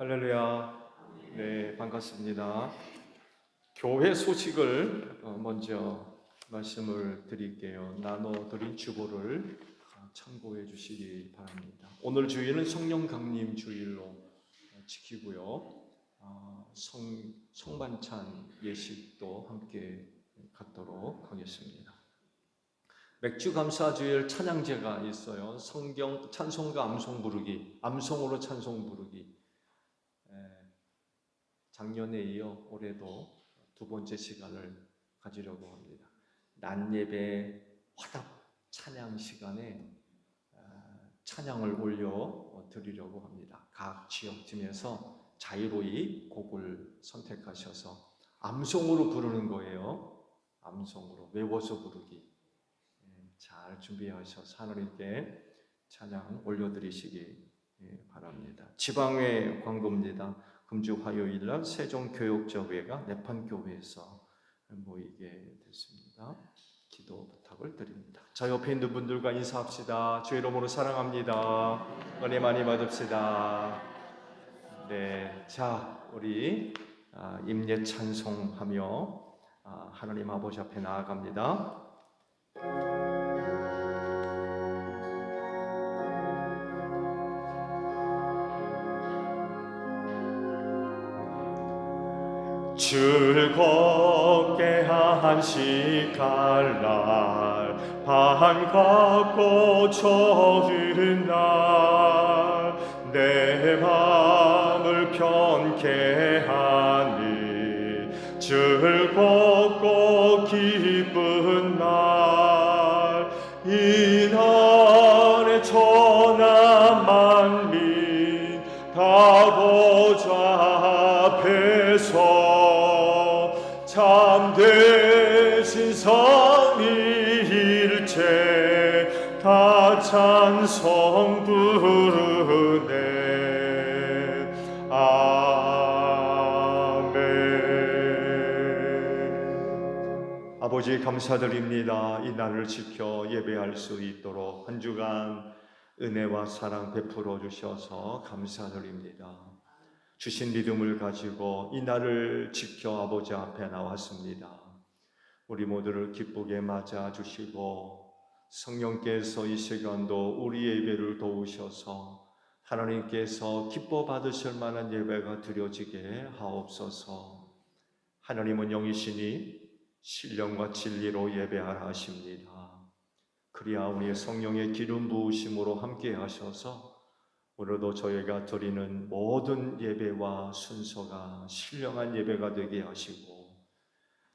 할렐루야. 네, 반갑습니다. 교회 소식을 먼저 말씀을 드릴게요. 나눠드린 주보를 참고해 주시기 바랍니다. 오늘 주일은 성령 강림 주일로 지키고요. 성만찬 예식도 함께 갖도록 하겠습니다. 맥주 감사 주일 찬양제가 있어요. 성경 찬송가 암송 부르기, 암송으로 찬송 부르기. 작년에 이어 올해도 두 번째 시간을 가지려고 합니다. 낮 예배 화답 찬양 시간에 찬양을 올려 드리려고 합니다. 각 지역쯤에서 자유로이 곡을 선택하셔서 암송으로 부르는 거예요. 암송으로 외워서 부르기. 잘 준비하셔서 하나님께 찬양 올려드리시기 바랍니다. 지방회 광고입니다. 금주 화요일날 세종교육자회가 내판교회에서 모이게 됐습니다. 기도 부탁을 드립니다. 저 옆에 있는 분들과 인사합시다. 주의 이름으로 사랑합니다. 은혜 많이 받읍시다. 네, 자 우리 임예 찬송하며 하나님 아버지 앞에 나아갑니다. 즐겁게 한식할 날 반갑고 좋은 날 내 마음을 편케 하니 즐겁고 기쁜 날 이날에 천하 만민 다 보좌 앞에서 참되신 삼위일체 다 찬송 부르네. 아멘. 아버지 감사드립니다. 이 날을 지켜 예배할 수 있도록 한 주간 은혜와 사랑 베풀어 주셔서 감사드립니다. 주신 믿음을 가지고 이 날을 지켜 아버지 앞에 나왔습니다. 우리 모두를 기쁘게 맞아 주시고 성령께서 이 시간도 우리의 예배를 도우셔서 하나님께서 기뻐 받으실 만한 예배가 드려지게 하옵소서. 하나님은 영이시니 신령과 진리로 예배하라 하십니다. 그리하 우리의 성령의 기름 부으심으로 함께 하셔서 오늘도 저희가 드리는 모든 예배와 순서가 신령한 예배가 되게 하시고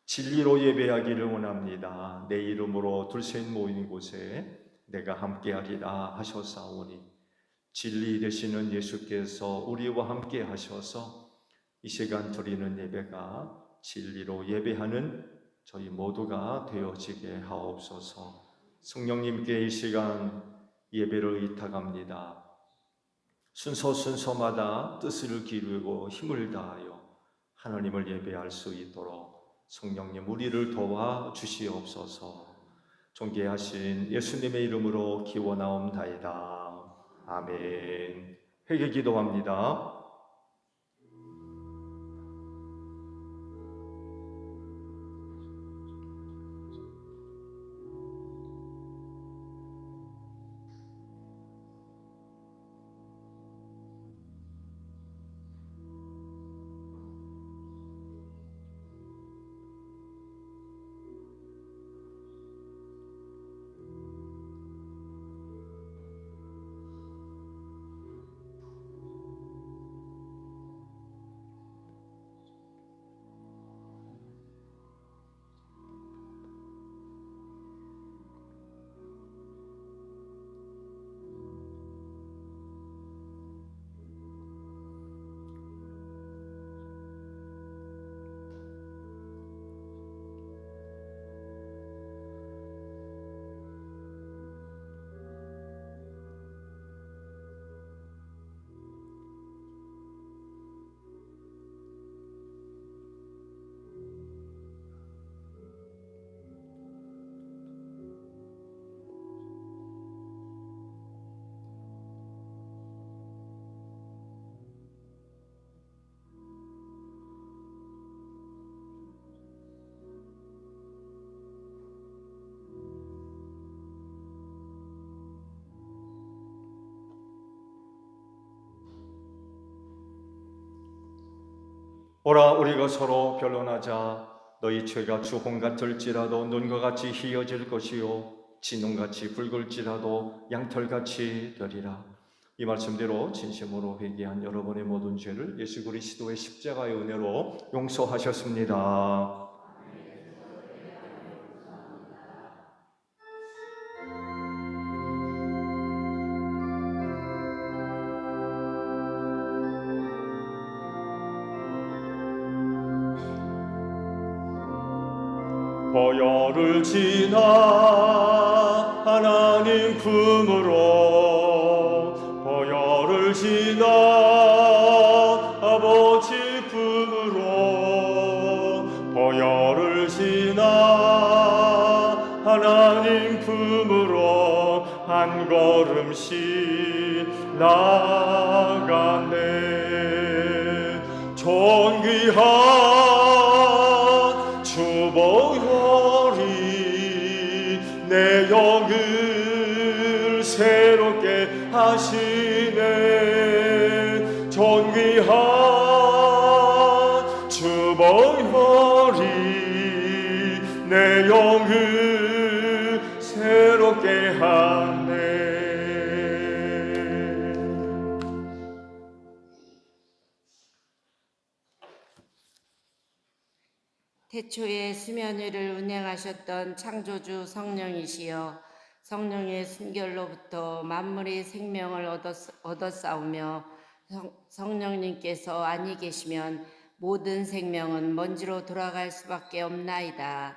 진리로 예배하기를 원합니다. 내 이름으로 둘셋 모인 곳에 내가 함께하리라 하셨사오니 진리 되시는 예수께서 우리와 함께 하셔서 이 시간 드리는 예배가 진리로 예배하는 저희 모두가 되어지게 하옵소서. 성령님께 이 시간 예배를 의탁합니다. 순서마다 뜻을 기르고 힘을 다하여 하나님을 예배할 수 있도록 성령님 우리를 도와 주시옵소서. 존귀하신 예수님의 이름으로 기원하옵나이다. 아멘. 회개 기도합니다. 오라 우리가 서로 변론하자. 너희 죄가 주홍 같을지라도 눈과 같이 희어질 것이요 진홍같이 붉을지라도 양털같이 되리라. 이 말씀대로 진심으로 회개한 여러분의 모든 죄를 예수 그리스도의 십자가의 은혜로 용서하셨습니다. 보혈을 지나 하나님 품으로 보혈을 지나 아버지 품으로 보혈을 지나 하나님 품으로 한 걸음씩 나가네. 존귀한 주보혈이 내 영을 새롭게 하시네. 존귀한 주보혈이 내 영을 새롭게 하네. 태초에 수면 위를 운행하셨던 창조주 성령이시여 성령의 순결로부터 만물이 생명을 얻어싸우며 성령님께서 아니 계시면 모든 생명은 먼지로 돌아갈 수밖에 없나이다.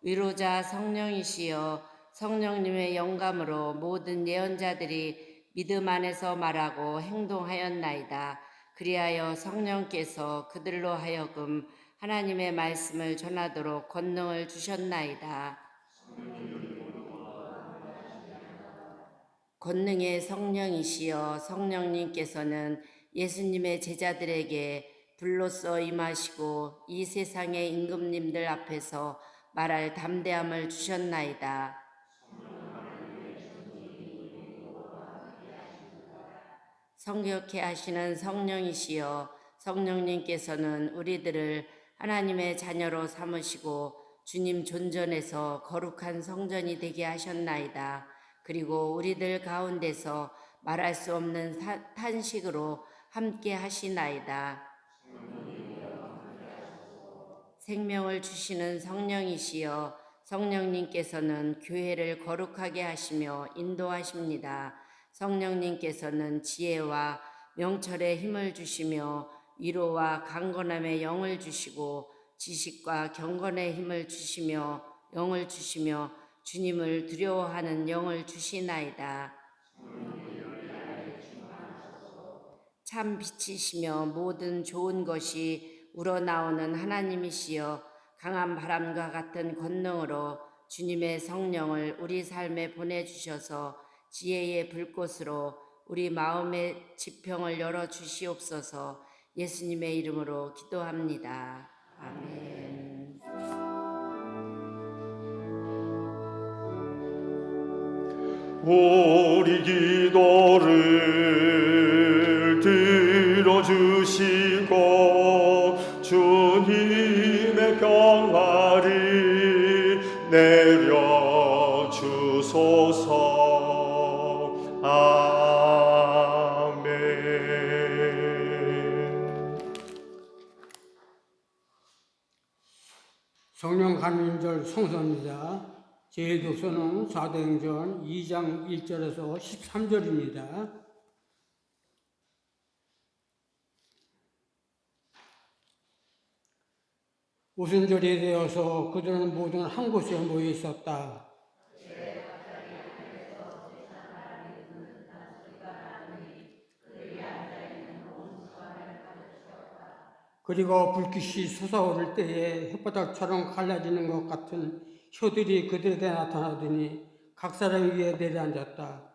위로자 성령이시여 성령님의 영감으로 모든 예언자들이 믿음 안에서 말하고 행동하였나이다. 그리하여 성령께서 그들로 하여금 하나님의 말씀을 전하도록 권능을 주셨나이다. 권능의 성령이시여 성령님께서는 예수님의 제자들에게 불로써 임하시고 이 세상의 임금님들 앞에서 말할 담대함을 주셨나이다. 성격케 하시는 성령이시여 성령님께서는 우리들을 하나님의 자녀로 삼으시고 주님 존전에서 거룩한 성전이 되게 하셨나이다. 그리고 우리들 가운데서 말할 수 없는 탄식으로 함께 하시나이다. 생명을 주시는 성령이시여 성령님께서는 교회를 거룩하게 하시며 인도하십니다. 성령님께서는 지혜와 명철의 힘을 주시며 위로와 강건함의 영을 주시고 지식과 경건의 힘을 주시며 영을 주시며 주님을 두려워하는 영을 주시나이다. 참 빛이시며 모든 좋은 것이 우러나오는 하나님이시여 강한 바람과 같은 권능으로 주님의 성령을 우리 삶에 보내주셔서 지혜의 불꽃으로 우리 마음의 지평을 열어주시옵소서. 예수님의 이름으로 기도합니다. 아멘. 우리 기도를 들어주시고 주님의 평화를 내려주소서. 아멘. 성령 감인절 성서입니다. 제1독서는 사도행전 2장 1절에서 13절입니다. 오순절이 되어서 그들은 모두 한 곳에 모여 있었다. 그리고 불빛이 솟아오를 때에 햇바닥처럼 갈라지는 것 같은 혀들이 그들에게 나타나더니 각 사람 위에 내려앉았다.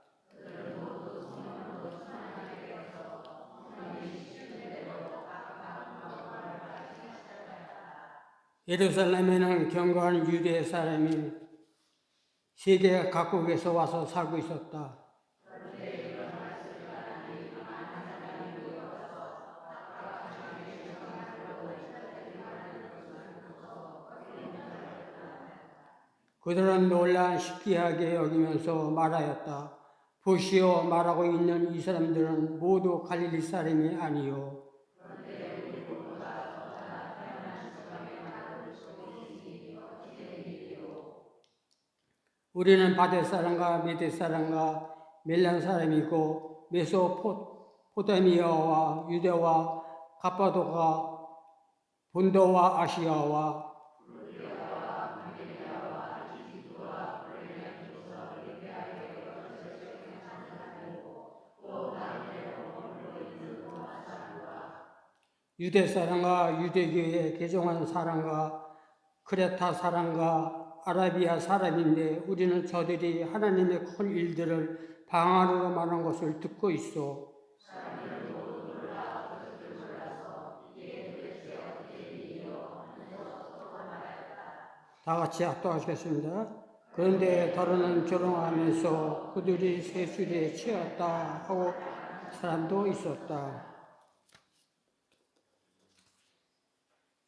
예루살렘에는 견고한 유대 사람이 세계 각국에서 와서 살고 있었다. 그들은 놀라 신기하게 여기면서 말하였다. 보시오, 말하고 있는 이 사람들은 모두 갈릴리 사람이 아니요. 우리는 바데 사람과 메데 사람과 멜란 사람이고 메소포타미아와 유대와 가파도가 본도와 아시아와 유대 사람과 유대교에 개종한 사람과 크레타 사람과 아라비아 사람인데 우리는 저들이 하나님의 큰 일들을 방언으로 말한 것을 듣고 있어. 다 같이 합독하시겠습니다. 그런데 더러는 조롱하면서 그들이 세술에 치였다 하고 사람도 있었다.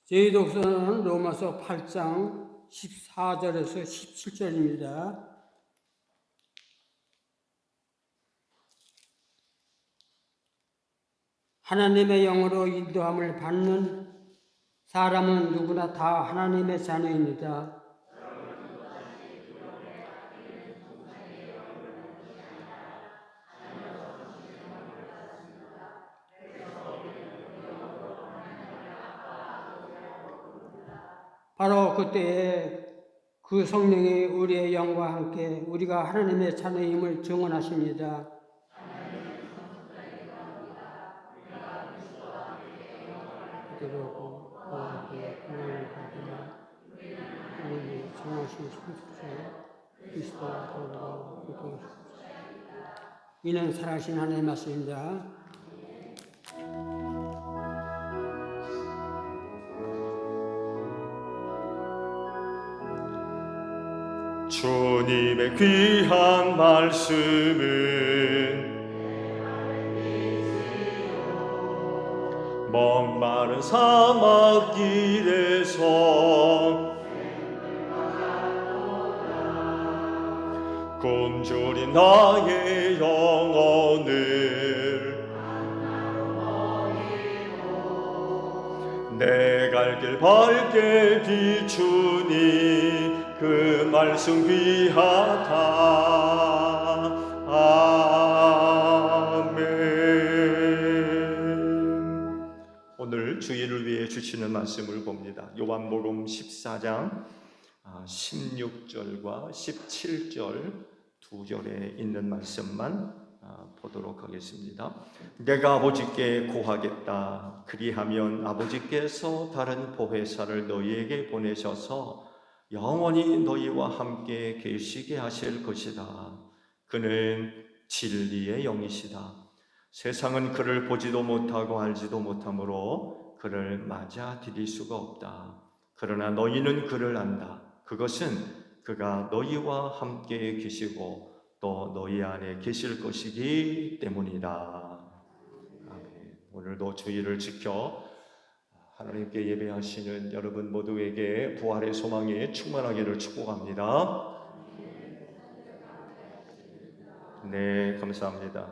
저희 독서는 로마서 8장 14절에서 17절입니다. 하나님의 영으로 인도함을 받는 사람은 누구나 다 하나님의 자녀입니다. 바로 그때에 그 성령이 우리의 영과 함께 우리가 하나님의 자녀임을 증언하십니다. 이는 살아계신 하나님의 말씀입니다. 주님의 귀한 말씀은 목마른 사막 길에서 굶주린 나의 영혼을 내 갈 길 밝게 비추니 그 말씀 귀하다. 아멘. 오늘 주일을 위해 주시는 말씀을 봅니다. 요한복음 14장 16절과 17절 두 절에 있는 말씀만 보도록 하겠습니다. 내가 아버지께 고하겠다. 그리하면 아버지께서 다른 보혜사를 너희에게 보내셔서 영원히 너희와 함께 계시게 하실 것이다. 그는 진리의 영이시다. 세상은 그를 보지도 못하고 알지도 못하므로 그를 맞아들일 수가 없다. 그러나 너희는 그를 안다. 그것은 그가 너희와 함께 계시고 또 너희 안에 계실 것이기 때문이다. 아멘. 오늘도 주의를 지켜 하나님께 예배하시는 여러분 모두에게 부활의 소망이 충만하기를 축복합니다. 네, 감사합니다.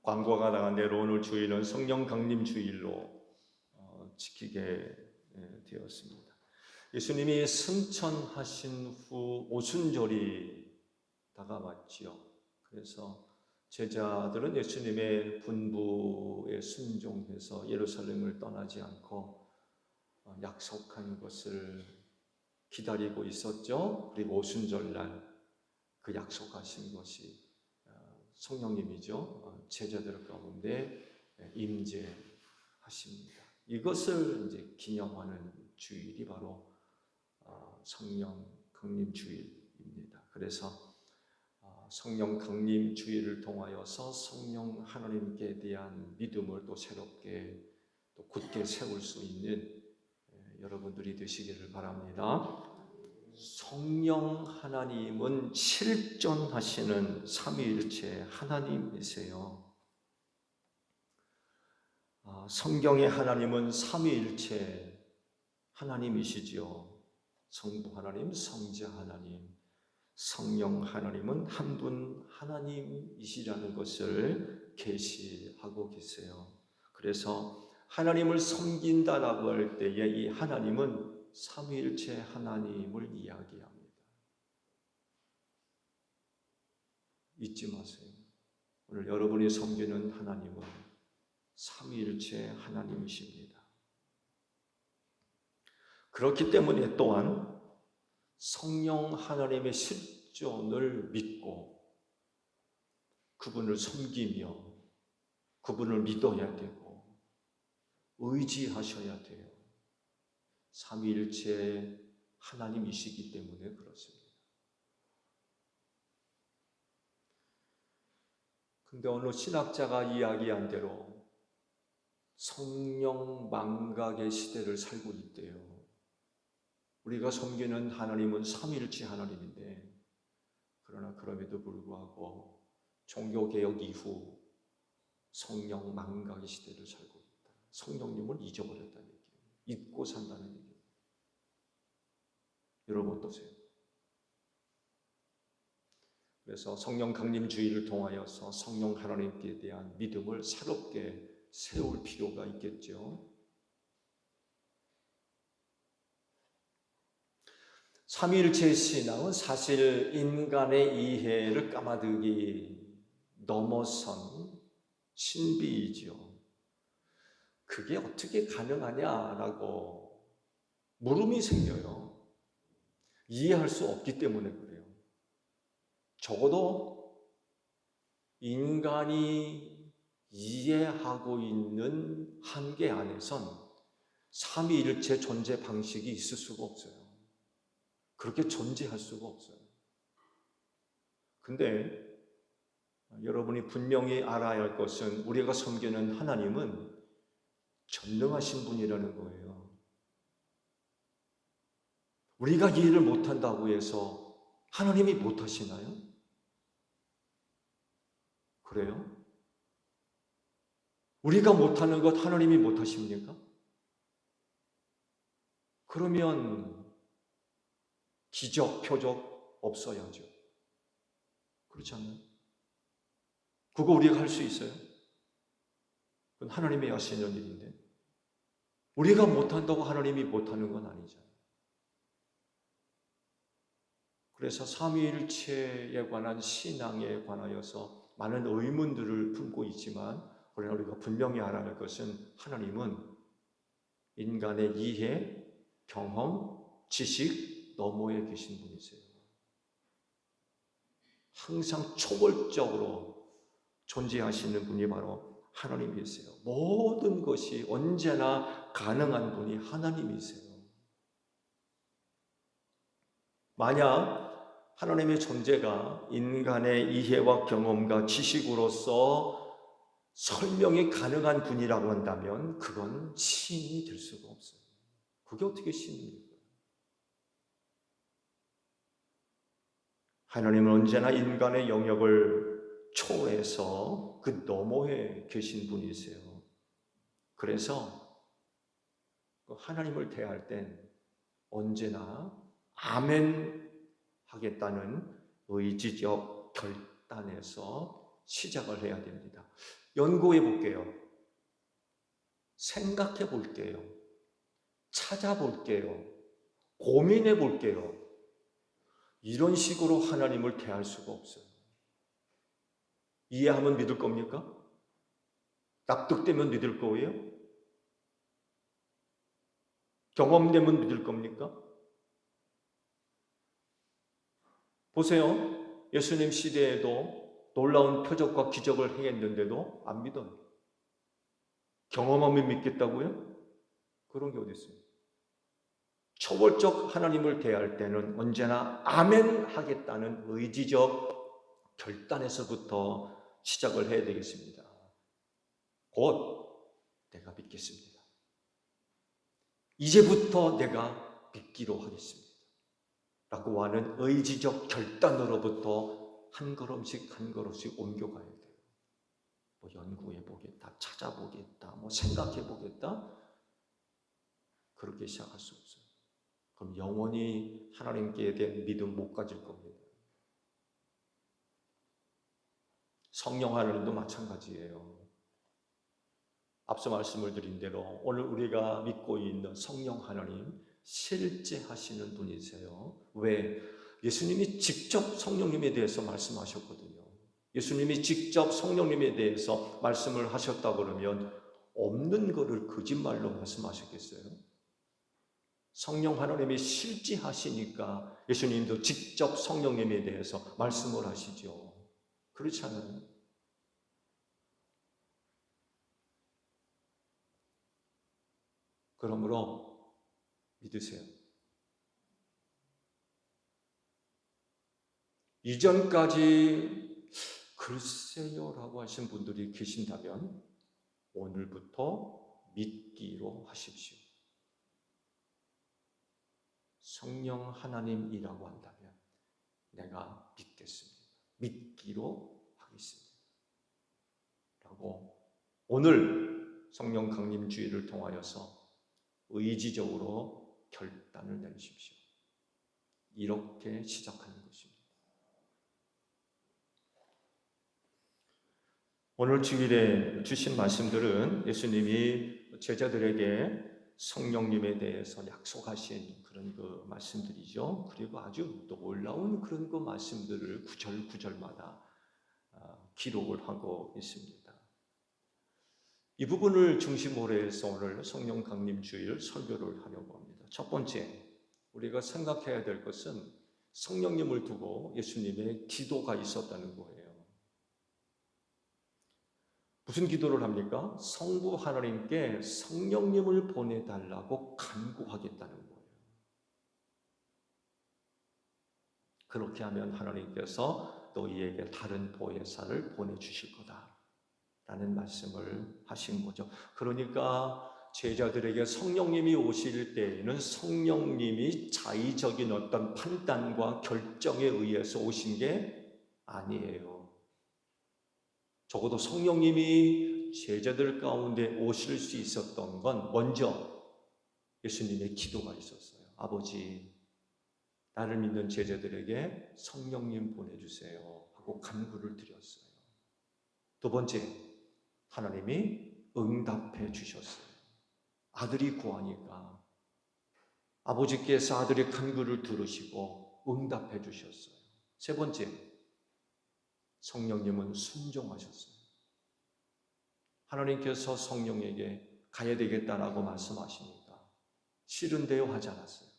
광고가 나간 대로 오늘 주일은 성령 강림 주일로 지키게 되었습니다. 예수님이 승천하신 후 오순절이 다가왔지요. 그래서 제자들은 예수님의 분부에 순종해서 예루살렘을 떠나지 않고 약속한 것을 기다리고 있었죠. 그리고 오순절날 그 약속하신 것이 성령님이죠. 제자들 가운데 임재하십니다. 이것을 이제 기념하는 주일이 바로 성령 강림 주일입니다. 그래서 성령 강림 주일을 통하여서 성령 하나님께 대한 믿음을 또 새롭게 또 굳게 세울 수 있는 여러분들이 되시기를 바랍니다. 성령 하나님은 실존하시는 삼위일체 하나님이세요. 성경의 하나님은 삼위일체 하나님이시지요. 성부 하나님, 성자 하나님, 성령 하나님은 한 분 하나님이시라는 것을 계시하고 계세요. 그래서 하나님을 섬긴다라고 할 때에 이 하나님은 삼위일체 하나님을 이야기합니다. 잊지 마세요. 오늘 여러분이 섬기는 하나님은 삼위일체 하나님이십니다. 그렇기 때문에 또한 성령 하나님의 실존을 믿고 그분을 섬기며 그분을 믿어야 되고 의지하셔야 돼요. 삼위일체 하나님이시기 때문에 그렇습니다. 근데 어느 신학자가 이야기한 대로 성령 망각의 시대를 살고 있대요. 우리가 섬기는 하나님은 삼위일체 하나님인데 그러나 그럼에도 불구하고 종교개혁 이후 성령 망각의 시대를 살고 있다. 성령님을 잊어버렸다는 얘기예요. 잊고 산다는 얘기예요. 여러분 어떠세요? 그래서 성령 강림주의를 통하여서 성령 하나님께 대한 믿음을 새롭게 세울 필요가 있겠죠. 삼위일체 신앙은 사실 인간의 이해를 까마득이 넘어선 신비이지요. 그게 어떻게 가능하냐라고 물음이 생겨요. 이해할 수 없기 때문에 그래요. 적어도 인간이 이해하고 있는 한계 안에선 삼위일체 존재 방식이 있을 수가 없어요. 그렇게 존재할 수가 없어요. 근데 여러분이 분명히 알아야 할 것은 우리가 섬기는 하나님은 전능하신 분이라는 거예요. 우리가 이해를 못한다고 해서 하나님이 못하시나요? 그래요? 우리가 못하는 것 하나님이 못하십니까? 그러면 기적, 표적 없어야죠. 그렇지 않나요? 그거 우리가 할 수 있어요? 그건 하나님이 하시는 일인데 우리가 못한다고 하나님이 못하는 건 아니잖아요. 그래서 삼위일체에 관한 신앙에 관하여서 많은 의문들을 품고 있지만 그러나 우리가 분명히 알아야 할 것은 하나님은 인간의 이해, 경험, 지식 너머에 계신 분이세요. 항상 초월적으로 존재하시는 분이 바로 하나님이세요. 모든 것이 언제나 가능한 분이 하나님이세요. 만약 하나님의 존재가 인간의 이해와 경험과 지식으로서 설명이 가능한 분이라고 한다면 그건 신이 될 수가 없어요. 그게 어떻게 신입니까? 하나님은 언제나 인간의 영역을 초월해서 그 너머에 계신 분이세요. 그래서 하나님을 대할 땐 언제나 아멘 하겠다는 의지적 결단에서 시작을 해야 됩니다. 연구해 볼게요. 생각해 볼게요. 찾아볼게요. 고민해 볼게요. 이런 식으로 하나님을 대할 수가 없어요. 이해하면 믿을 겁니까? 납득되면 믿을 거예요? 경험되면 믿을 겁니까? 보세요. 예수님 시대에도 놀라운 표적과 기적을 행했는데도 안 믿어요. 경험하면 믿겠다고요? 그런 게 어디 있어요? 초월적 하나님을 대할 때는 언제나 아멘 하겠다는 의지적 결단에서부터 시작을 해야 되겠습니다. 곧 내가 믿겠습니다. 이제부터 내가 믿기로 하겠습니다. 라고 하는 의지적 결단으로부터 한 걸음씩 한 걸음씩 옮겨가야 돼요. 뭐 연구해 보겠다, 찾아보겠다, 뭐 생각해 보겠다. 그렇게 시작할 수 없어요. 그럼 영원히 하나님께 대한 믿음 못 가질 겁니다. 성령 하나님도 마찬가지예요. 앞서 말씀을 드린 대로 오늘 우리가 믿고 있는 성령 하나님 실제 하시는 분이세요. 왜? 예수님이 직접 성령님에 대해서 말씀하셨거든요. 예수님이 직접 성령님에 대해서 말씀을 하셨다 그러면 없는 거를 거짓말로 말씀하셨겠어요? 성령 하나님이 실제하시니까 예수님도 직접 성령님에 대해서 말씀을 하시죠. 그렇지 않아요? 그러므로 믿으세요. 이전까지 글쎄요라고 하신 분들이 계신다면 오늘부터 믿기로 하십시오. 성령 하나님이라고 한다면 내가 믿겠습니다. 믿기로 하겠습니다. 라고 오늘 성령 강림 주일을 통하여서 의지적으로 결단을 내리십시오. 이렇게 시작하는 것입니다. 오늘 주일에 주신 말씀들은 예수님이 제자들에게 성령님에 대해서 약속하신 그런 그 말씀들이죠. 그리고 아주 놀라운 그런 그 말씀들을 구절구절마다 기록을 하고 있습니다. 이 부분을 중심으로 해서 오늘 성령 강림 주일 설교를 하려고 합니다. 첫 번째, 우리가 생각해야 될 것은 성령님을 두고 예수님의 기도가 있었다는 거예요. 무슨 기도를 합니까? 성부 하나님께 성령님을 보내달라고 간구하겠다는 거예요. 그렇게 하면 하나님께서 너희에게 다른 보혜사를 보내주실 거다 라는 말씀을 하신 거죠. 그러니까 제자들에게 성령님이 오실 때에는 성령님이 자의적인 어떤 판단과 결정에 의해서 오신 게 아니에요. 적어도 성령님이 제자들 가운데 오실 수 있었던 건 먼저 예수님의 기도가 있었어요. 아버지, 나를 믿는 제자들에게 성령님 보내주세요 하고 간구를 드렸어요. 두 번째, 하나님이 응답해 주셨어요. 아들이 구하니까 아버지께서 아들의 간구를 들으시고 응답해 주셨어요. 세 번째, 성령님은 순종하셨어요. 하나님께서 성령에게 가야 되겠다라고 말씀하시니까 싫은데요 하지 않았어요.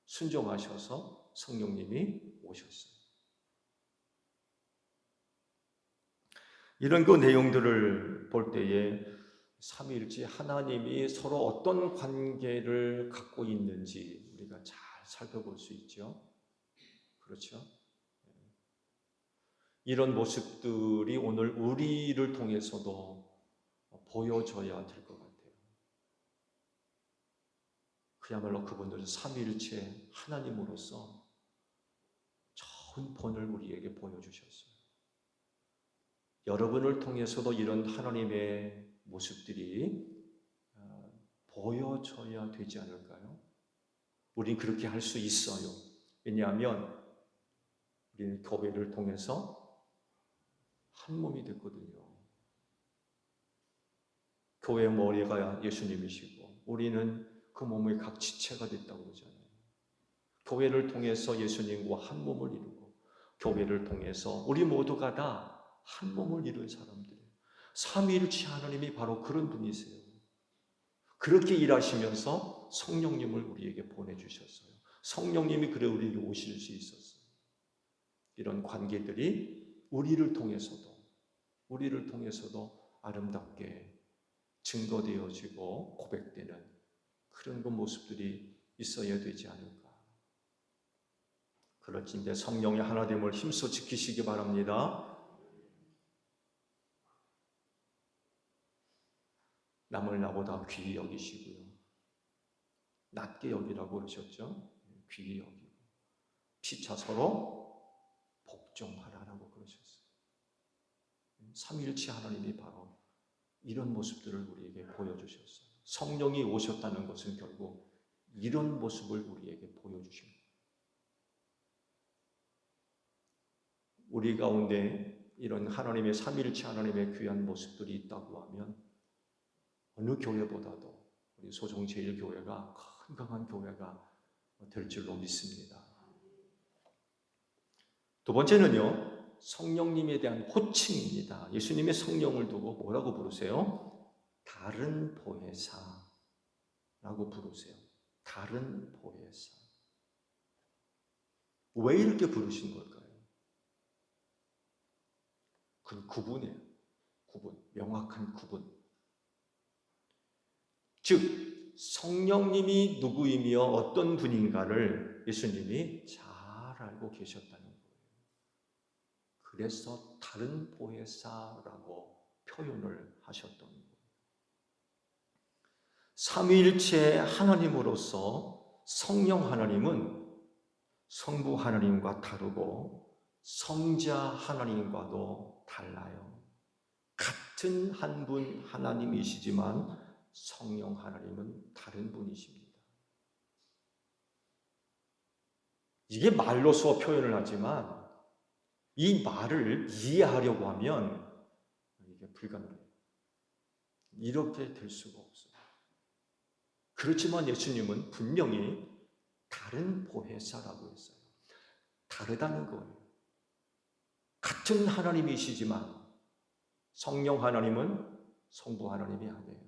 순종하셔서 성령님이 오셨어요. 이런 그 내용들을 볼 때에 삼위일체 하나님이 서로 어떤 관계를 갖고 있는지 우리가 잘 살펴볼 수 있죠. 그렇죠? 이런 모습들이 오늘 우리를 통해서도 보여져야 될 것 같아요. 그야말로 그분들은 삼위일체 하나님으로서 좋은 본을 우리에게 보여주셨어요. 여러분을 통해서도 이런 하나님의 모습들이 보여져야 되지 않을까요? 우린 그렇게 할 수 있어요. 왜냐하면 우리는 교회를 통해서 한 몸이 됐거든요. 교회의 머리가 예수님이시고 우리는 그 몸의 각 지체가 됐다고 그러잖아요. 교회를 통해서 예수님과 한 몸을 이루고 교회를 통해서 우리 모두가 다 한 몸을 이룬 사람들이에요. 삼위일체 하나님이 바로 그런 분이세요. 그렇게 일하시면서 성령님을 우리에게 보내주셨어요. 성령님이 그래 우리에게 오실 수 있었어요. 이런 관계들이 우리를 통해서도 아름답게 증거되어지고 고백되는 그런 그 모습들이 있어야 되지 않을까. 그렇지, 성령의 하나됨을 힘써 지키시기 바랍니다. 남을 나보다 귀히 여기시고요. 낮게 여기라고 그러셨죠. 귀히 여기고 피차 서로 복종하라라고 그러셨어요. 삼위일체 하나님이 바로 이런 모습들을 우리에게 보여주셨어요. 성령이 오셨다는 것은 결국 이런 모습을 우리에게 보여주십니다. 우리 가운데 이런 하나님의 삼위일체 하나님의 귀한 모습들이 있다고 하면 어느 교회보다도 우리 소종제일교회가 건강한 교회가 될 줄로 믿습니다. 두 번째는요, 성령님에 대한 호칭입니다. 예수님의 성령을 두고 뭐라고 부르세요? 다른 보혜사라고 부르세요. 다른 보혜사. 왜 이렇게 부르신 걸까요? 그건 구분이에요. 구분, 명확한 구분. 즉, 성령님이 누구이며 어떤 분인가를 예수님이 잘 알고 계셨다는 거예요. 그래서 다른 보혜사라고 표현을 하셨던 거예요. 삼위일체 하나님으로서 성령 하나님은 성부 하나님과 다르고 성자 하나님과도 달라요. 같은 한 분 하나님이시지만 성령 하나님은 다른 분이십니다. 이게 말로서 표현을 하지만 이 말을 이해하려고 하면 이게 불가능해요. 이렇게 될 수가 없어요. 그렇지만 예수님은 분명히 다른 보혜사라고 했어요. 다르다는 거예요. 같은 하나님이시지만 성령 하나님은 성부 하나님이 아니에요.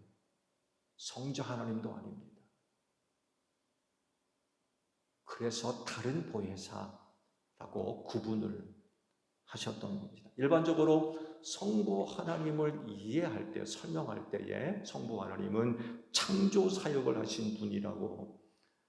성자 하나님도 아닙니다. 그래서 다른 보혜사라고 구분을 하셨던 겁니다. 일반적으로 성부 하나님을 이해할 때, 설명할 때에 성부 하나님은 창조 사역을 하신 분이라고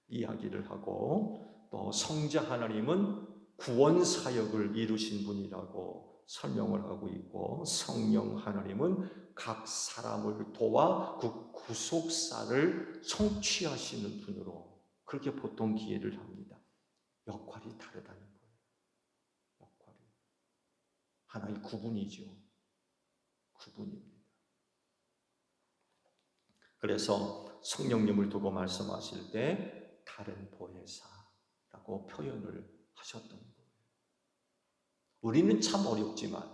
이야기를 하고, 또 성자 하나님은 구원 사역을 이루신 분이라고 설명을 하고 있고, 성령 하나님은 각 사람을 도와 그 구속사를 성취하시는 분으로 그렇게 보통 이해를 합니다. 역할이 다르다는 거예요. 역할이 하나의 구분이죠. 구분입니다. 그래서 성령님을 두고 말씀하실 때 다른 보혜사라고 표현을 하셨던 거예요. 우리는 참 어렵지만,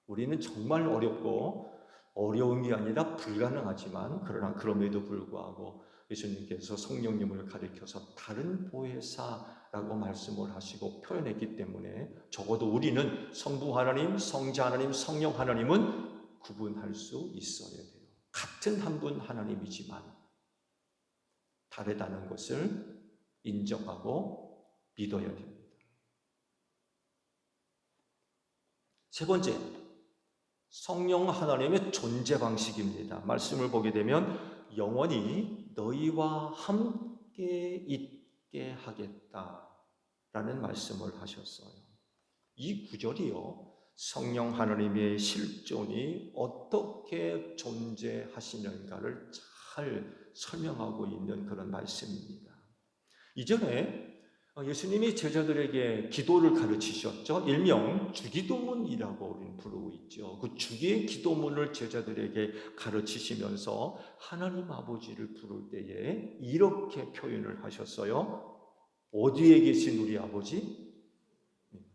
우리는 정말 어렵고 어려움이 아니라 불가능하지만, 그러나 그럼에도 불구하고 예수님께서 성령님을 가리켜서 다른 보혜사라고 말씀을 하시고 표현했기 때문에 적어도 우리는 성부 하나님, 성자 하나님, 성령 하나님은 구분할 수 있어야 돼요. 같은 한 분 하나님이지만 다르다는 것을 인정하고 믿어야 됩니다. 세 번째, 성령 하나님의 존재 방식입니다. 말씀을 보게 되면 영원히 너희와 함께 있게 하겠다라는 말씀을 하셨어요. 이 구절이요, 성령 하나님의 실존이 어떻게 존재하시는가를 잘 설명하고 있는 그런 말씀입니다. 이전에 예수님이 제자들에게 기도를 가르치셨죠. 일명 주기도문이라고 우리는 부르고 있죠. 그 주기의 기도문을 제자들에게 가르치시면서 하나님 아버지를 부를 때에 이렇게 표현을 하셨어요. 어디에 계신 우리 아버지?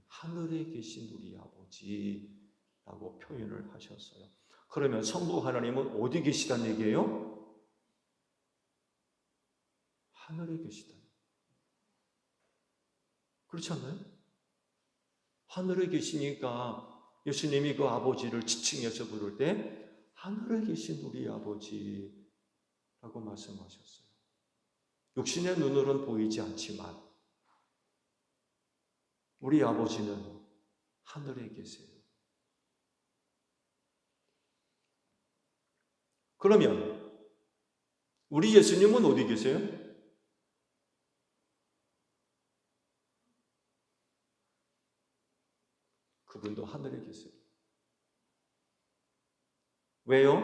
하늘에 계신 우리 아버지라고 표현을 하셨어요. 그러면 성부 하나님은 어디 계시다는 얘기예요? 하늘에 계시다. 그렇지 않나요? 하늘에 계시니까 예수님이 그 아버지를 지칭해서 부를 때 하늘에 계신 우리 아버지라고 말씀하셨어요. 육신의 눈으로는 보이지 않지만 우리 아버지는 하늘에 계세요. 그러면 우리 예수님은 어디 계세요? 그분도 하늘에 계세요. 왜요?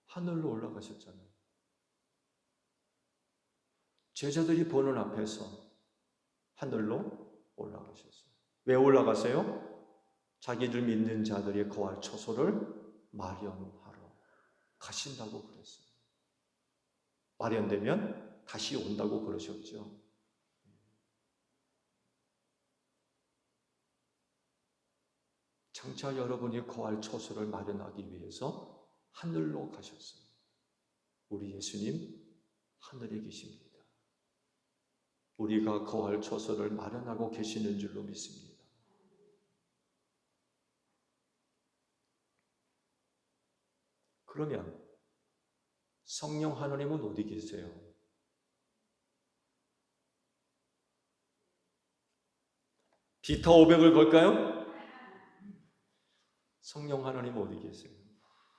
하늘로 올라가셨잖아요. 제자들이 보는 앞에서 하늘로 올라가셨어요. 왜 올라가세요? 자기들 믿는 자들이 거할 처소를 마련하러 가신다고 그랬어요. 마련되면 다시 온다고 그러셨죠. 장차 여러분이 거할 처소를 마련하기 위해서 하늘로 가셨어요. 우리 예수님 하늘에 계십니다. 우리가 거할 처소를 마련하고 계시는 줄로 믿습니다. 그러면 성령 하나님은 어디 계세요? 비타 500을 걸까요? 성령 하나님 어디 계세요?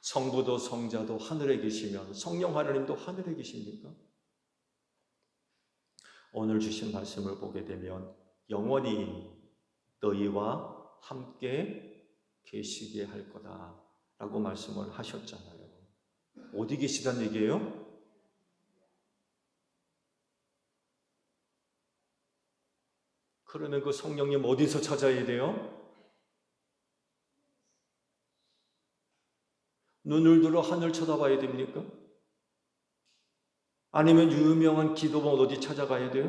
성부도 성자도 하늘에 계시면 성령 하나님도 하늘에 계십니까? 오늘 주신 말씀을 보게 되면 영원히 너희와 함께 계시게 할 거다 라고 말씀을 하셨잖아요. 어디 계시다는 얘기예요? 그러면 그 성령님 어디서 찾아야 돼요? 눈을 들어 하늘 쳐다봐야 됩니까? 아니면 유명한 기도원 어디 찾아가야 돼요?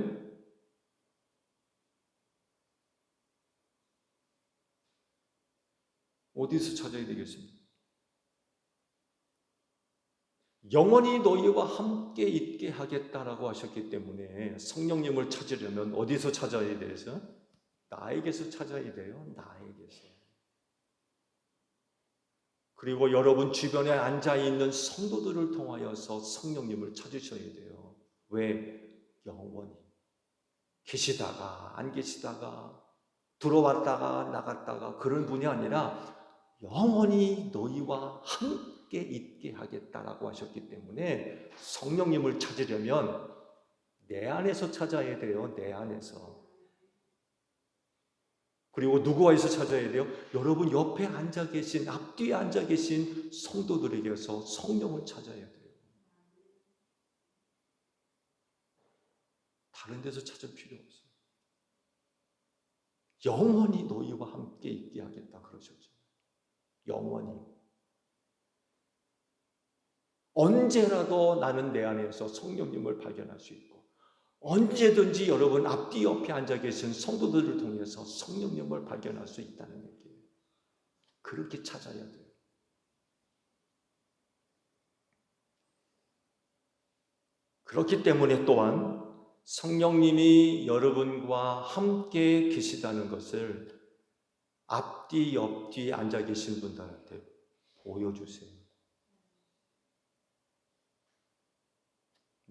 어디서 찾아야 되겠습니까? 영원히 너희와 함께 있게 하겠다라고 하셨기 때문에 성령님을 찾으려면 어디서 찾아야 돼서? 나에게서 찾아야 돼요. 나에게서. 그리고 여러분 주변에 앉아있는 성도들을 통하여서 성령님을 찾으셔야 돼요. 왜? 영원히. 계시다가 안 계시다가 들어왔다가 나갔다가 그런 분이 아니라 영원히 너희와 함께 있게 하겠다라고 하셨기 때문에 성령님을 찾으려면 내 안에서 찾아야 돼요. 내 안에서. 그리고 누구와에서 찾아야 돼요? 여러분 옆에 앉아 계신, 앞뒤에 앉아 계신 성도들에게서 성령을 찾아야 돼요. 다른 데서 찾을 필요 없어요. 영원히 너희와 함께 있게 하겠다 그러셨죠. 영원히. 언제라도 나는 내 안에서 성령님을 발견할 수 있고 언제든지 여러분 앞뒤 옆에 앉아 계신 성도들을 통해서 성령님을 발견할 수 있다는 얘기예요. 그렇게 찾아야 돼요. 그렇기 때문에 또한 성령님이 여러분과 함께 계시다는 것을 앞뒤 옆뒤 앉아 계신 분들한테 보여주세요.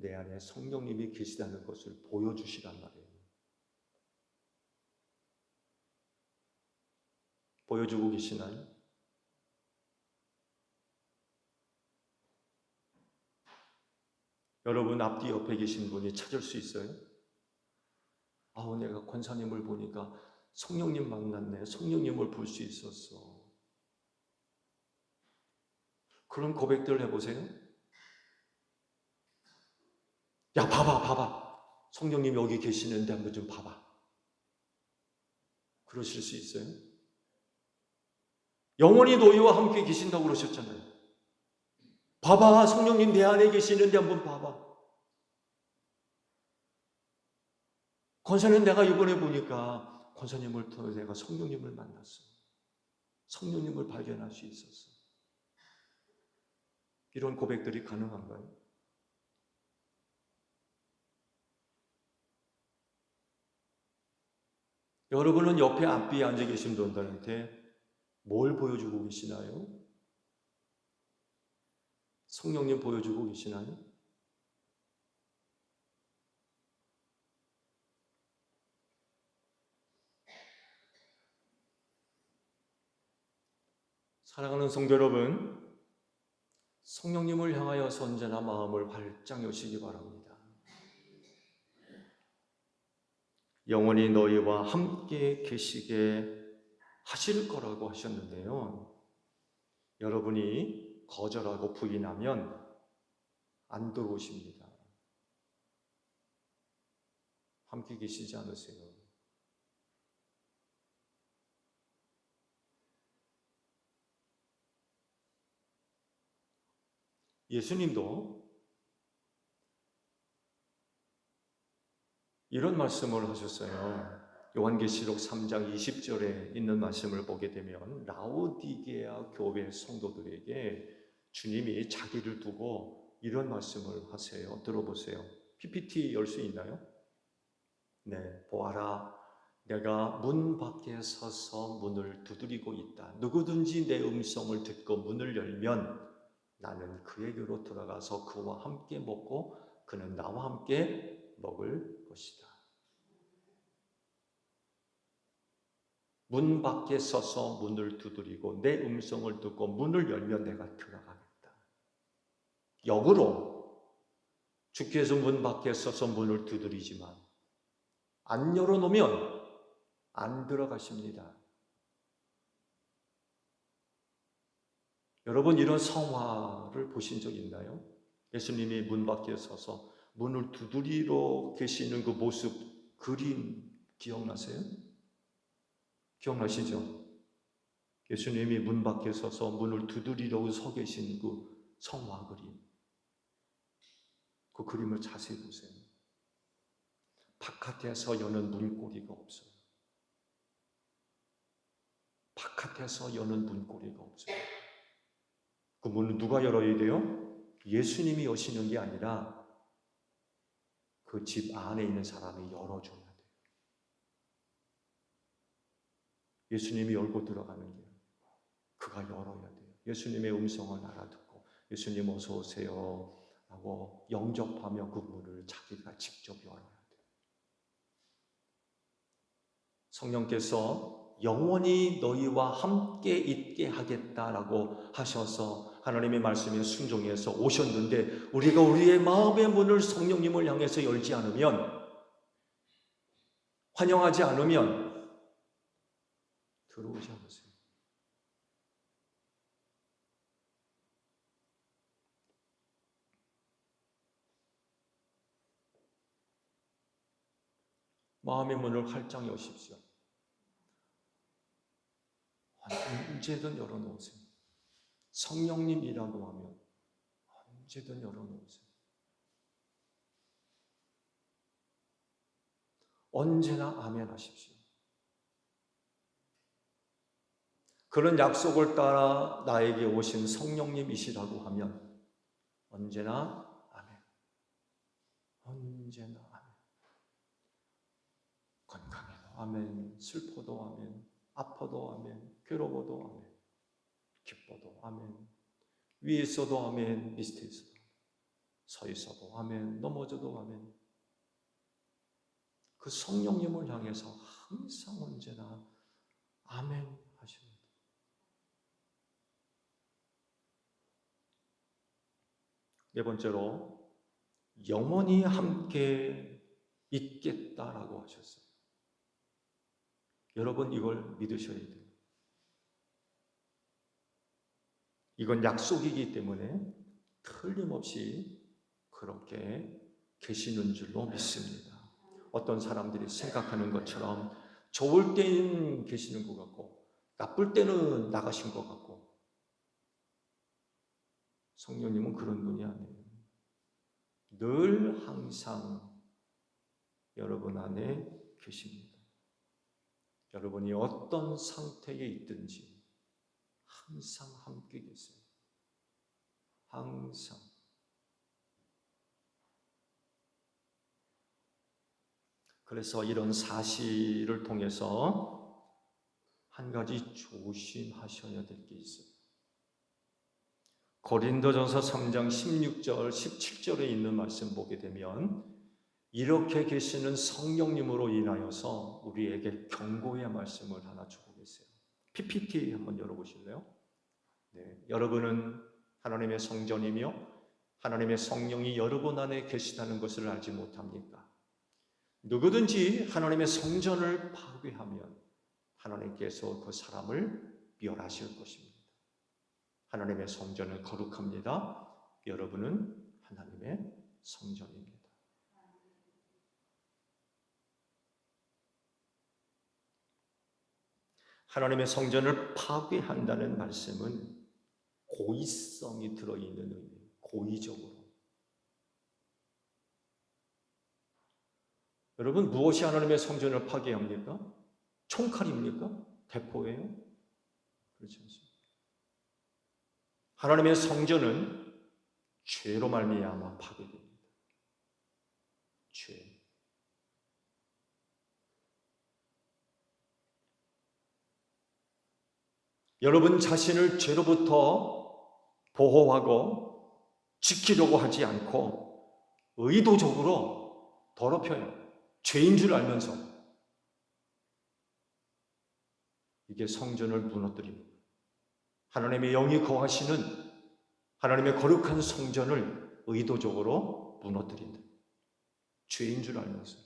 내 안에 성령님이 계시다는 것을 보여주시란 말이에요. 보여주고 계시나요? 여러분 앞뒤 옆에 계신 분이 찾을 수 있어요? 아우 내가 권사님을 보니까 성령님 만났네. 성령님을 볼 수 있었어. 그런 고백들 해보세요. 야 봐봐 성령님 여기 계시는데 한번 좀 봐봐. 그러실 수 있어요? 영원히 너희와 함께 계신다고 그러셨잖아요. 봐봐 성령님 내 안에 계시는데 한번 봐봐. 권사님 내가 이번에 보니까 권사님을 통해서 내가 성령님을 만났어. 성령님을 발견할 수 있었어. 이런 고백들이 가능한가요? 여러분은 옆에 앞뒤에 앉아 계신 분들한테 뭘 보여주고 계시나요? 성령님 보여주고 계시나요? 사랑하는 성도 여러분, 성령님을 향하여서 언제나 마음을 활짝 여시기 바랍니다. 영원히 너희와 함께 계시게 하실 거라고 하셨는데요. 여러분이 거절하고 부인하면 안 들어오십니다. 함께 계시지 않으세요. 예수님도 이런 말씀을 하셨어요. 요한계시록 3장 20절에 있는 말씀을 보게 되면 라오디게아 교회 성도들에게 주님이 자기를 두고 이런 말씀을 하세요. 들어보세요. PPT 열 수 있나요? 네, 보아라. 내가 문 밖에 서서 문을 두드리고 있다. 누구든지 내 음성을 듣고 문을 열면 나는 그에게로 들어가서 그와 함께 먹고 그는 나와 함께 먹을 것이다. 문 밖에 서서 문을 두드리고 내 음성을 듣고 문을 열면 내가 들어가겠다. 역으로 주께서 문 밖에 서서 문을 두드리지만 안 열어놓으면 안 들어가십니다. 여러분 이런 성화를 보신 적 있나요? 예수님이 문 밖에 서서 문을 두드리러 계시는 그 모습, 그림 기억나세요? 기억나시죠? 예수님이 문 밖에 서서 문을 두드리러 서 계신 그 성화 그림. 그 그림을 자세히 보세요. 바깥에서 여는 문고리가 없어요. 바깥에서 여는 문고리가 없어요. 그 문은 누가 열어야 돼요? 예수님이 여시는 게 아니라 그 집 안에 있는 사람이 열어줘야 돼요. 예수님이 열고 들어가는 게 그가 열어야 돼요. 예수님의 음성을 알아듣고 예수님 어서 오세요 하고 영접하며 그 문을 자기가 직접 열어야 돼요. 성령께서 영원히 너희와 함께 있게 하겠다라고 하셔서 하나님의 말씀에 순종해서 오셨는데 우리가 우리의 마음의 문을 성령님을 향해서 열지 않으면, 환영하지 않으면 들어오지 않으세요. 마음의 문을 활짝 여십시오. 언제든 열어놓으세요. 성령님이라고 하면 언제든 열어놓으세요. 언제나 아멘 하십시오. 그런 약속을 따라 나에게 오신 성령님이시라고 하면 언제나 아멘. 언제나 아멘. 건강해도 아멘, 슬퍼도 아멘, 아파도 아멘, 괴로워도 아멘, 기뻐도 아멘, 위에 있어도 아멘, 밑에 있어도 아멘, 서 있어도 아멘, 넘어져도 아멘. 그 성령님을 향해서 항상 언제나 아멘 하십니다. 네 번째로 영원히 함께 있겠다라고 하셨어요. 여러분 이걸 믿으셔야 돼요. 이건 약속이기 때문에 틀림없이 그렇게 계시는 줄로 믿습니다. 어떤 사람들이 생각하는 것처럼 좋을 때는 계시는 것 같고 나쁠 때는 나가신 것 같고, 성령님은 그런 분이 아니에요. 늘 항상 여러분 안에 계십니다. 여러분이 어떤 상태에 있든지 항상 함께 계세요. 항상. 그래서 이런 사실을 통해서 한 가지 조심하셔야 될 게 있어요. 고린도전서 3장 16절, 17절에 있는 말씀 보게 되면 이렇게 계시는 성령님으로 인하여서 우리에게 경고의 말씀을 하나 주고 계세요. PPT 한번 열어보실래요? 네, 여러분은 하나님의 성전이며 하나님의 성령이 여러분 안에 계시다는 것을 알지 못합니까? 누구든지 하나님의 성전을 파괴하면 하나님께서 그 사람을 멸하실 것입니다. 하나님의 성전은 거룩합니다. 여러분은 하나님의 성전입니다. 하나님의 성전을 파괴한다는 말씀은 고의성이 들어있는 의미예요. 고의적으로. 여러분, 무엇이 하나님의 성전을 파괴합니까? 총칼입니까? 대포예요? 그렇지 않습니다. 하나님의 성전은 죄로 말미암아 파괴됩니다. 죄. 여러분 자신을 죄로부터 보호하고 지키려고 하지 않고 의도적으로 더럽혀요. 죄인 줄 알면서. 이게 성전을 무너뜨립니다. 하나님의 영이 거하시는 하나님의 거룩한 성전을 의도적으로 무너뜨린다. 죄인 줄 알면서.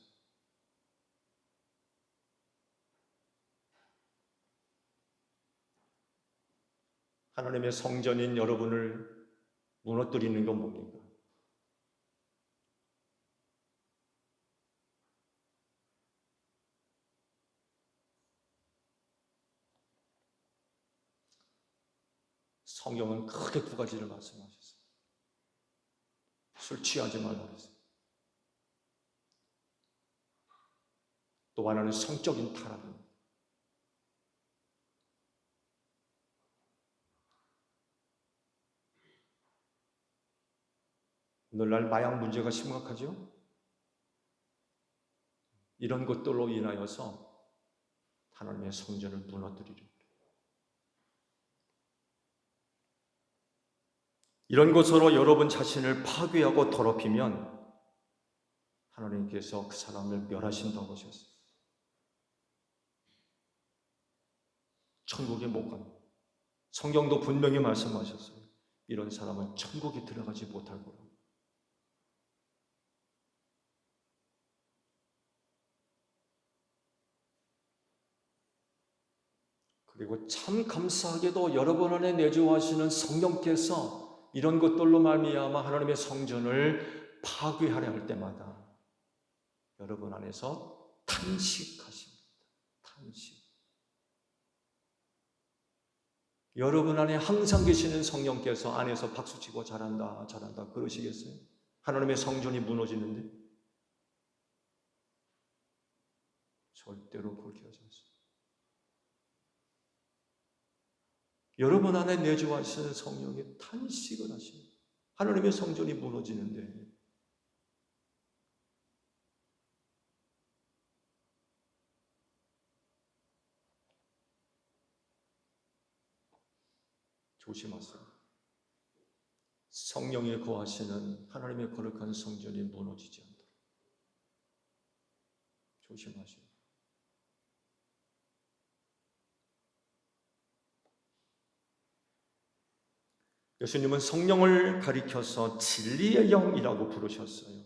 하나님의 성전인 여러분을 무너뜨리는 건 뭡니까? 성경은 크게 두 가지를 말씀하셨어요. 술 취하지 말라고 그랬어요. 또 하나는 성적인 타락입니다. 오늘날 마약 문제가 심각하죠? 이런 것들로 인하여서 하나님의 성전을 무너뜨리려. 이런 것으로 여러분 자신을 파괴하고 더럽히면 하나님께서 그 사람을 멸하신다고 하셨어요. 천국에 못 가는. 성경도 분명히 말씀하셨어요. 이런 사람은 천국에 들어가지 못할 거라고. 그리고 참 감사하게도 여러분 안에 내주하시는 성령께서 이런 것들로 말미암아 하나님의 성전을 파괴하려 할 때마다 여러분 안에서 탄식하십니다. 탄식. 여러분 안에 항상 계시는 성령께서 안에서 박수치고 잘한다, 잘한다 그러시겠어요? 하나님의 성전이 무너지는데? 절대로 그렇게 하지 않습니다. 여러분 안에 내주하시는 성령이 탄식을 하십니다. 하나님의 성전이 무너지는데 조심하세요. 성령이 거하시는 하나님의 거룩한 성전이 무너지지 않도록 조심하세요. 예수님은 성령을 가리켜서 진리의 영이라고 부르셨어요.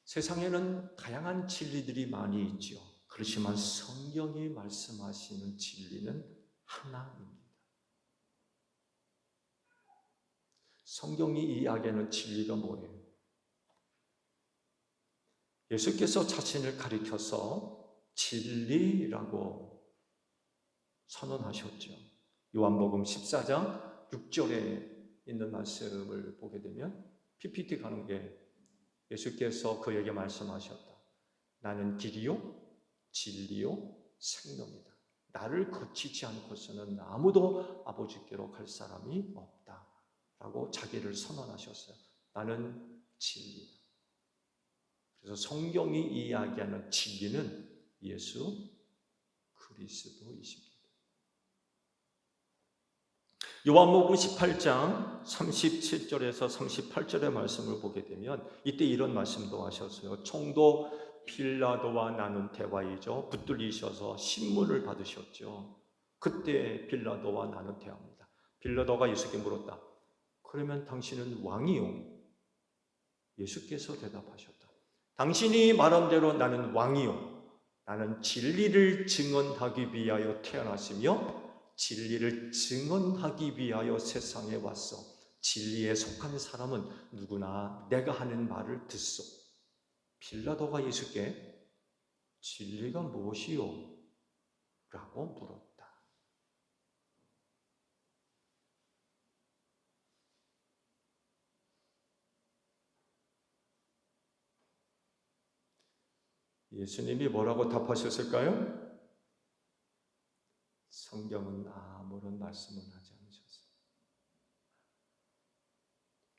세상에는 다양한 진리들이 많이 있죠. 그렇지만 성경이 말씀하시는 진리는 하나입니다. 성경이 이야기하는 진리가 뭐예요? 예수께서 자신을 가리켜서 진리라고 선언하셨죠. 요한복음 14장 6절에 있는 말씀을 보게 되면 PPT 가는 게 예수께서 그에게 말씀하셨다. 나는 길이요, 진리요, 생명이다. 나를 거치지 않고서는 아무도 아버지께로 갈 사람이 없다. 라고 자기를 선언하셨어요. 나는 진리다. 그래서 성경이 이야기하는 진리는 예수 그리스도이십니다. 요한복음 18장 37절에서 38절의 말씀을 보게 되면 이때 이런 말씀도 하셨어요. 총독 빌라도와 나눈 대화이죠. 붙들리셔서 신문을 받으셨죠. 그때 빌라도와 나눈 대화입니다. 빌라도가 예수께 물었다. 그러면 당신은 왕이요? 예수께서 대답하셨다. 당신이 말한 대로 나는 왕이요. 나는 진리를 증언하기 위하여 태어났으며 진리를 증언하기 위하여 세상에 왔어. 진리에 속한 사람은 누구나 내가 하는 말을 듣소. 빌라도가 예수께 진리가 무엇이요? 라고 물었다. 예수님이 뭐라고 답하셨을까요? 성경은 아무런 말씀을 하지 않으셨어요.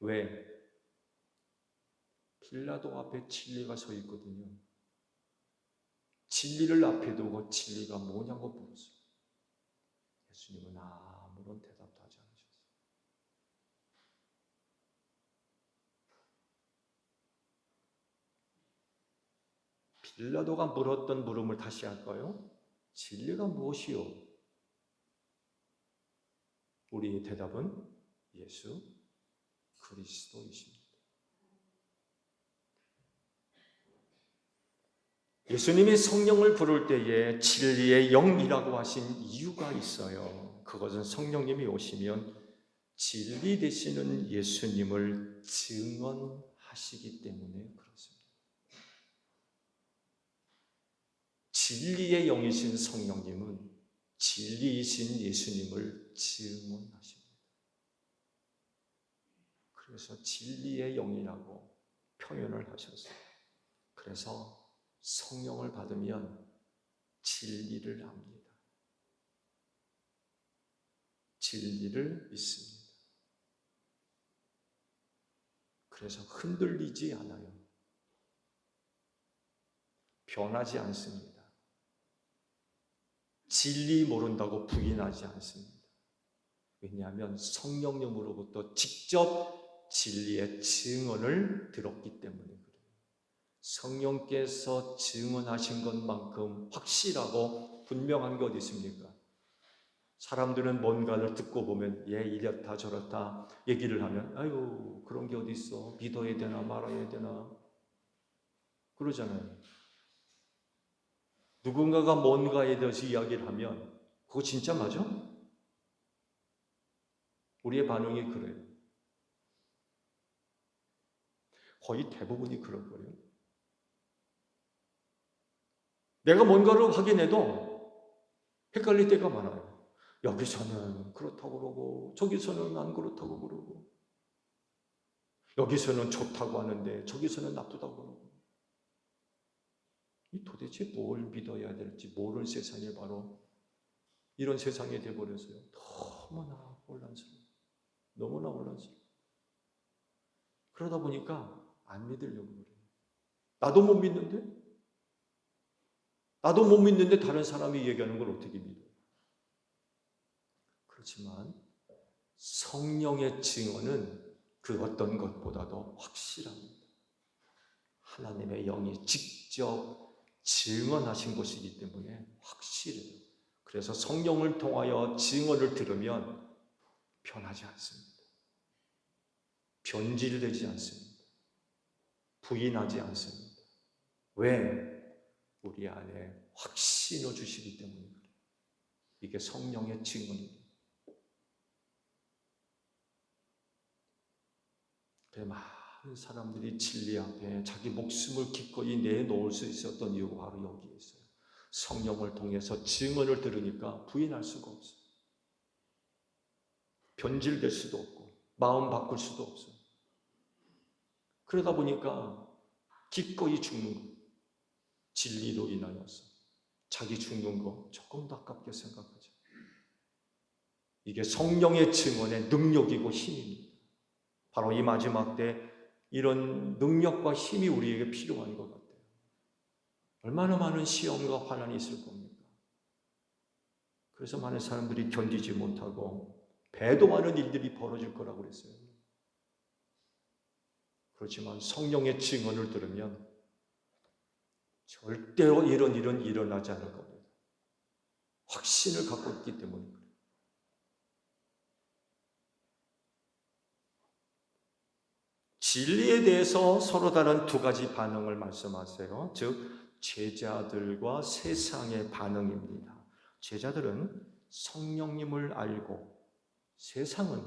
왜? 빌라도 앞에 진리가 서 있거든요. 진리를 앞에 두고 진리가 뭐냐고 물었어요. 예수님은 아무런 대답도 하지 않으셨어요. 빌라도가 물었던 물음을 다시 할까요? 진리가 무엇이요? 우리의 대답은 예수 그리스도이십니다. 예수님이 성령을 부를 때에 진리의 영이라고 하신 이유가 있어요. 그것은 성령님이 오시면 진리 되시는 예수님을 증언하시기 때문에 그렇습니다. 진리의 영이신 성령님은 진리이신 예수님을 증언하십니다. 그래서 진리의 영이라고 표현을 하셨어요. 그래서 성령을 받으면 진리를 압니다. 진리를 믿습니다. 그래서 흔들리지 않아요. 변하지 않습니다. 진리 모른다고 부인하지 않습니다. 왜냐하면 성령님으로부터 직접 진리의 증언을 들었기 때문에 그래요. 성령께서 증언하신 것만큼 확실하고 분명한 게 어디 있습니까? 사람들은 뭔가를 듣고 보면 이렇다 저렇다 얘기를 하면 아유 그런 게 어디 있어? 믿어야 되나 말아야 되나? 그러잖아요. 누군가가 뭔가에 대해서 이야기를 하면 그거 진짜 맞아? 우리의 반응이 그래요. 거의 대부분이 그럴 거예요. 내가 뭔가를 확인해도 헷갈릴 때가 많아요. 여기서는 그렇다고 그러고 저기서는 안 그렇다고 그러고 여기서는 좋다고 하는데 저기서는 나쁘다고 그러고 도대체 뭘 믿어야 될지 모르는 세상에 바로 이런 세상이 되어버렸어요. 너무나 혼란스러워요. 너무나 혼란스러워요. 그러다 보니까 안 믿으려고 그래요. 나도 못 믿는데? 나도 못 믿는데 다른 사람이 얘기하는 걸 어떻게 믿어요? 그렇지만 성령의 증언은 그 어떤 것보다도 확실합니다. 하나님의 영이 직접 증언하신 것이기 때문에 확실해요. 그래서 성령을 통하여 증언을 들으면 변하지 않습니다. 변질되지 않습니다. 부인하지 않습니다. 왜? 우리 안에 확신을 주시기 때문에 그래요. 이게 성령의 증언입니다. 많은 사람들이 진리 앞에 자기 목숨을 기꺼이 내놓을 수 있었던 이유가 바로 여기에 있어요. 성령을 통해서 증언을 들으니까 부인할 수가 없어요. 변질될 수도 없고 마음 바꿀 수도 없어요. 그러다 보니까 기꺼이 죽는 거, 진리로 인하여서 자기 죽는 거 조금 더 아깝게 생각하죠. 이게 성령의 증언의 능력이고 힘입니다. 바로 이 마지막 때 이런 능력과 힘이 우리에게 필요한 것 같아요. 얼마나 많은 시험과 환난이 있을 겁니까? 그래서 많은 사람들이 견디지 못하고 배도하는 일들이 벌어질 거라고 그랬어요. 그렇지만 성령의 증언을 들으면 절대로 이런 일은 일어나지 않을 겁니다. 확신을 갖고 있기 때문에 그래요. 진리에 대해서 서로 다른 두 가지 반응을 말씀하세요. 즉 제자들과 세상의 반응입니다. 제자들은 성령님을 알고 세상은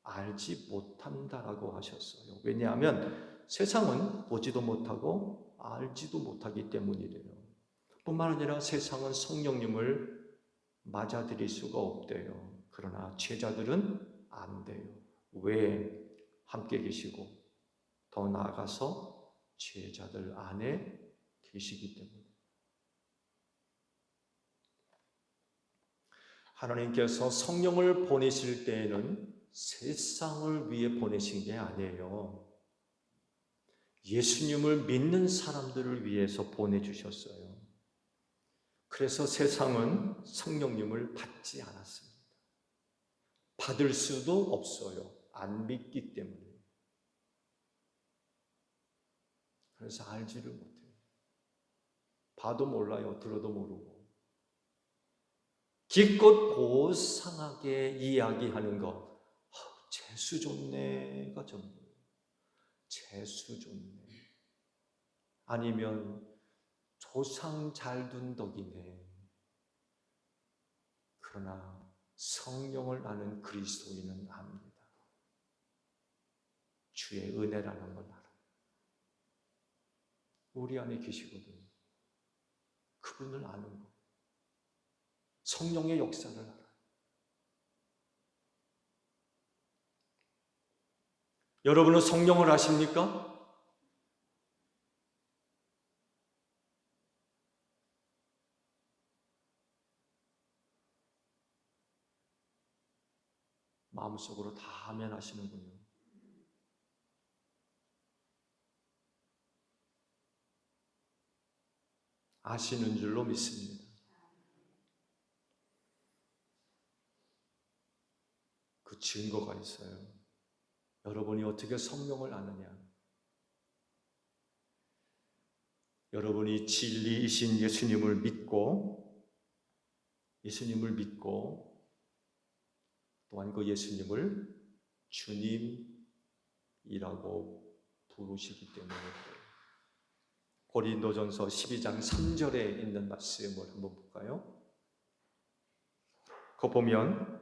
알지 못한다라고 하셨어요. 왜냐하면 세상은 보지도 못하고 알지도 못하기 때문이래요. 뿐만 아니라 세상은 성령님을 맞아들일 수가 없대요. 그러나 제자들은 안 돼요. 왜? 함께 계시고 더 나아가서 제자들 안에 계시기 때문에 하나님께서 성령을 보내실 때에는 세상을 위해 보내신 게 아니에요. 예수님을 믿는 사람들을 위해서 보내주셨어요. 그래서 세상은 성령님을 받지 않았습니다. 받을 수도 없어요. 안 믿기 때문에. 그래서 알지를 못해요. 봐도 몰라요. 들어도 모르고. 기껏 고상하게 이야기하는 것, 재수 좋네가 전부예요. 재수 좋네. 아니면 조상 잘 둔 덕이네. 그러나 성령을 아는 그리스도인은 압니다. 주의 은혜라는 걸 알아요. 우리 안에 계시거든요. 그분을 아는 것. 성령의 역사를 알아요. 여러분은 성령을 아십니까? 마음속으로 다 아멘 하시는군요. 아시는 줄로 믿습니다. 그 증거가 있어요. 여러분이 어떻게 성령을 아느냐? 여러분이 진리이신 예수님을 믿고 또한 그 예수님을 주님이라고 부르시기 때문에 그래요. 고린도전서 12장 3절에 있는 말씀을 한번 볼까요? 그 보면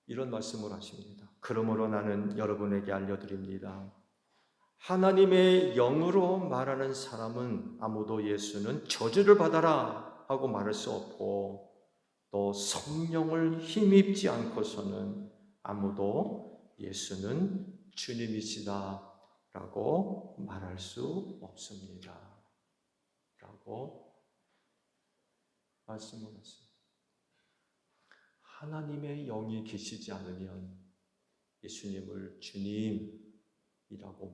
이런 말씀을 하십니다. 그러므로 나는 여러분에게 알려드립니다. 하나님의 영으로 말하는 사람은 아무도 예수는 저주를 받아라 하고 말할 수 없고, 또 성령을 힘입지 않고서는 아무도 예수는 주님이시다 라고 말할 수 없습니다 라고 말씀을 하셨습니다. 하나님의 영이 계시지 않으면 예수님을 주님이라고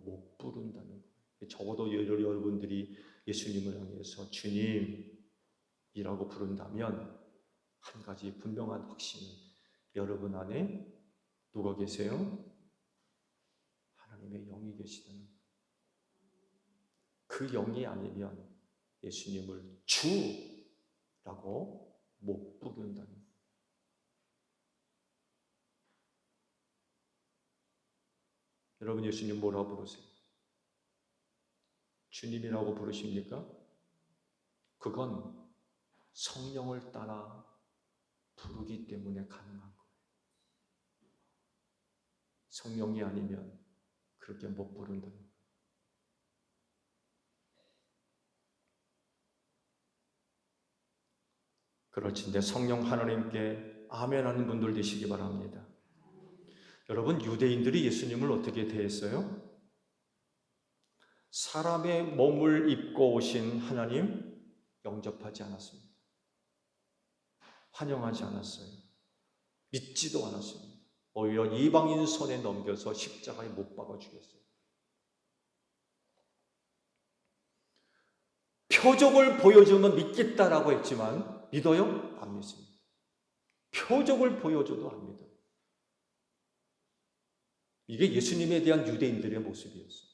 못 부른다는 거예요. 적어도 여러분들이 예수님을 향해서 주님이라고 부른다면 한 가지 분명한 확신은 여러분 안에 누가 계세요? 하나님의 영이 계시다는 거예요. 그 영이 아니면 예수님을 주라고 못 부른다는 거예요. 여러분 예수님 뭐라고 부르세요? 주님이라고 부르십니까? 그건 성령을 따라 부르기 때문에 가능한 거예요. 성령이 아니면 그렇게 못 부른다는 거예요. 그렇지인데 성령 하나님께 아멘 하는 분들 되시기 바랍니다. 여러분 유대인들이 예수님을 어떻게 대했어요? 사람의 몸을 입고 오신 하나님 영접하지 않았습니다. 환영하지 않았어요. 믿지도 않았습니다. 오히려 이방인 손에 넘겨서 십자가에 못 박아 죽였어요. 표적을 보여주면 믿겠다라고 했지만 믿어요? 안 믿습니다. 표적을 보여줘도 안 믿어요. 이게 예수님에 대한 유대인들의 모습이었어요.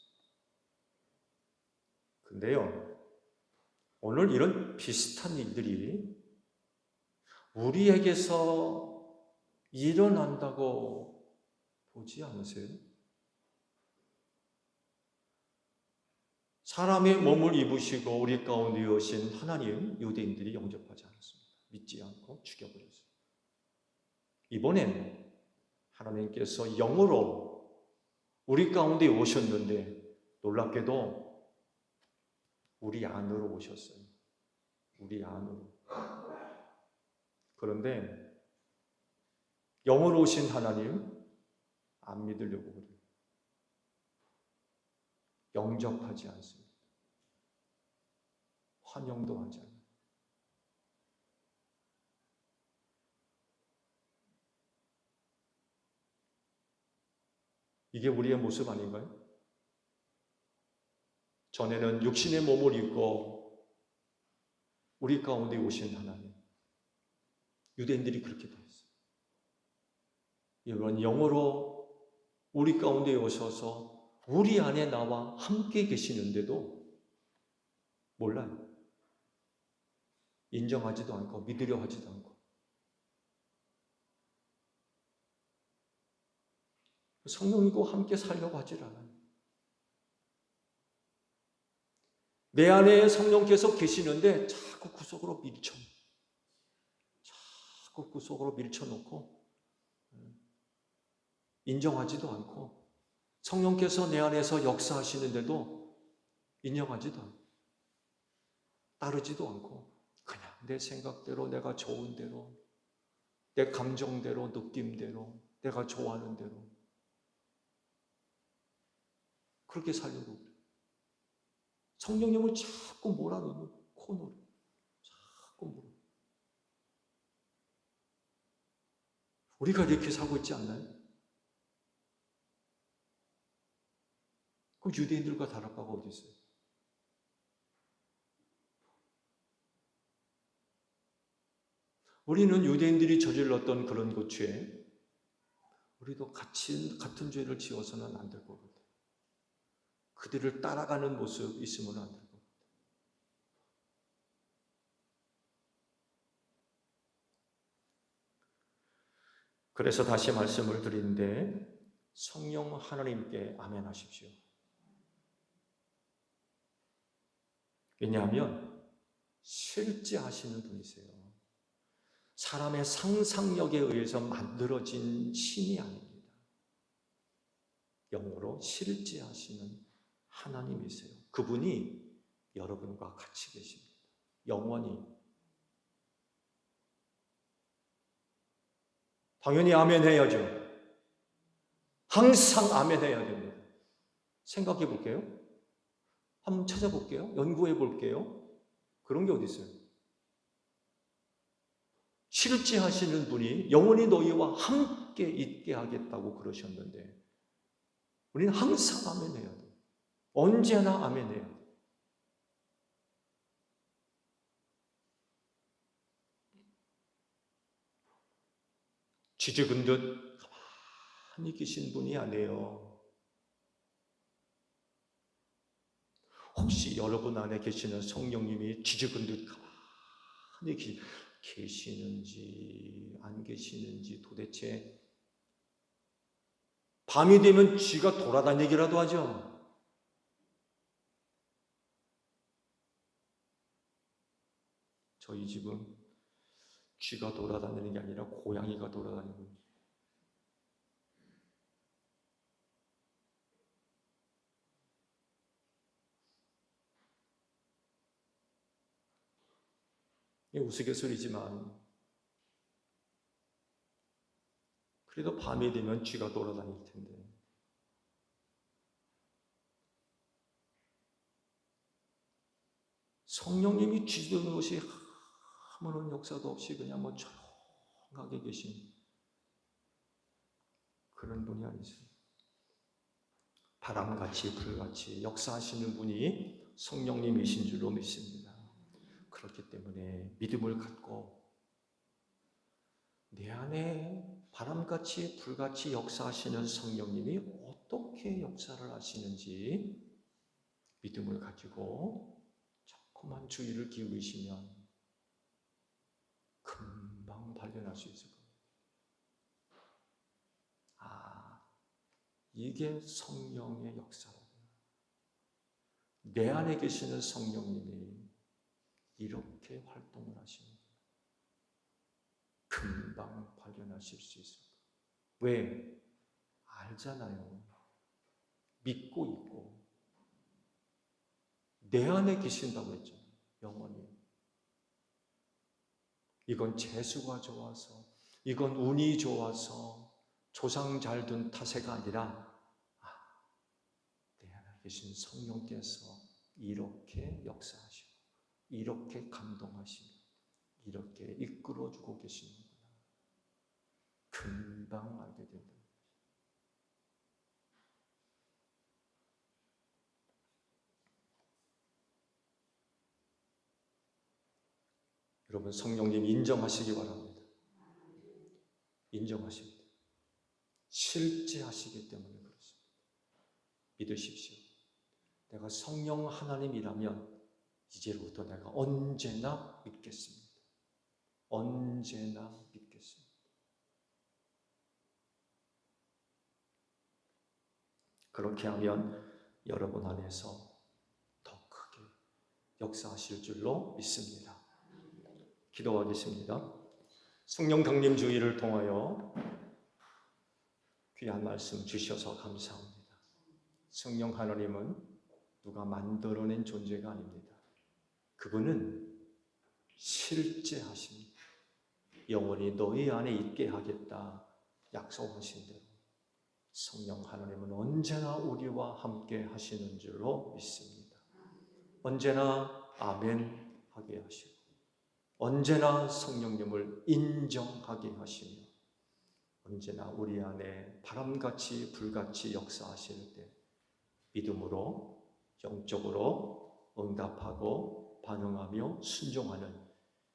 근데요, 오늘 이런 비슷한 일들이 우리에게서 일어난다고 보지 않으세요? 사람의 몸을 입으시고 우리 가운데 오신 하나님 유대인들이 영접하지 않았습니다. 믿지 않고 죽여버렸어요. 이번엔 하나님께서 영으로 우리 가운데 오셨는데 놀랍게도 우리 안으로 오셨어요. 우리 안으로. 그런데 영으로 오신 하나님 안 믿으려고 그래요. 영접하지 않습니다. 환영도 하지 않아요. 이게 우리의 모습 아닌가요? 전에는 육신의 몸을 입고 우리 가운데 오신 하나님. 유대인들이 그렇게 다 했어요. 이런 영으로 우리 가운데 오셔서 우리 안에 나와 함께 계시는데도 몰라요. 인정하지도 않고 믿으려 하지도 않고. 성령이고 함께 살려고 하질 않아요. 내 안에 성령께서 계시는데 자꾸 구석으로 자꾸 구석으로 밀쳐놓고 인정하지도 않고, 성령께서 내 안에서 역사하시는데도 인정하지도 않고 따르지도 않고 그냥 내 생각대로, 내가 좋은 대로, 내 감정대로, 느낌대로, 내가 좋아하는 대로 그렇게 살려고 그래요. 성령님을 자꾸 몰아넣는 코너로 자꾸 몰아. 우리가 이렇게 살고 있지 않나요? 그럼 유대인들과 다를 바가 어디 있어요? 우리는 유대인들이 저질렀던 그런 그 죄, 우리도 같은 죄를 지어서는 안 될 것 같아요. 그들을 따라가는 모습 있으면 안 될 것 같아요. 그래서 다시 말씀을 드리는데, 성령 하나님께 아멘 하십시오. 왜냐하면 실제 하시는 분이세요. 사람의 상상력에 의해서 만들어진 신이 아닙니다. 영으로 실제 하시는 하나님이세요. 그분이 여러분과 같이 계십니다. 영원히. 당연히 아멘 해야죠. 항상 아멘 해야 됩니다. 생각해 볼게요. 한번 찾아볼게요. 연구해 볼게요. 그런 게 어디 있어요? 실제 하시는 분이 영원히 너희와 함께 있게 하겠다고 그러셨는데, 우리는 항상 아멘 해야 돼요. 언제나 아멘 해야 돼요. 쥐죽은 듯 가만히 계신 분이 아니에요. 혹시 여러분 안에 계시는 성령님이 쥐죽은 듯 가만히 계시는지 안 계시는지, 도대체 밤이 되면 쥐가 돌아다니기라도 하죠. 저희 집은 쥐가 돌아다니는 게 아니라 고양이가 돌아다니고, 이게 우스갯소리지만 그래도 밤이 되면 쥐가 돌아다닐 텐데, 성령님이 쥐도는 것이 아무런 역사도 없이 그냥 조용하게 계신 그런 분이 아니세요. 바람같이 불같이 역사하시는 분이 성령님이신 줄로 믿습니다. 그렇기 때문에 믿음을 갖고 내 안에 바람같이 불같이 역사하시는 성령님이 어떻게 역사를 하시는지 믿음을 가지고 조금만 주의를 기울이시면 금방 발견할 수 있을 겁니다. 이게 성령의 역사라구나. 내 안에 계시는 성령님이 이렇게 활동을 하시는구나. 금방 발견하실 수 있을 거예요. 왜? 알잖아요. 믿고 있고 내 안에 계신다고 했잖아요. 영원히. 이건 재수가 좋아서, 이건 운이 좋아서, 조상 잘 둔 탓세가 아니라 내 안에 계신 성령께서 이렇게 역사하시고 이렇게 감동하시고 이렇게 이끌어주고 계시는구나. 금방 알게 된다. 여러분 성령님 인정하시기 바랍니다. 인정하십니다. 실제 하시기 때문에 그렇습니다. 믿으십시오. 내가 성령 하나님이라면 이제부터 내가 언제나 믿겠습니다. 언제나 믿겠습니다. 그렇게 하면 여러분 안에서 더 크게 역사하실 줄로 믿습니다. 기도하겠습니다. 성령 강림 주의를 통하여 귀한 말씀 주셔서 감사합니다. 성령 하나님은 누가 만들어낸 존재가 아닙니다. 그분은 실제 하십니다. 영원히 너희 안에 있게 하겠다 약속하신 대로 성령 하나님은 언제나 우리와 함께 하시는 줄로 믿습니다. 언제나 아멘 하게 하시고 언제나 성령님을 인정하게 하시며 언제나 우리 안에 바람같이 불같이 역사하실 때 믿음으로 영적으로 응답하고 반응하며 순종하는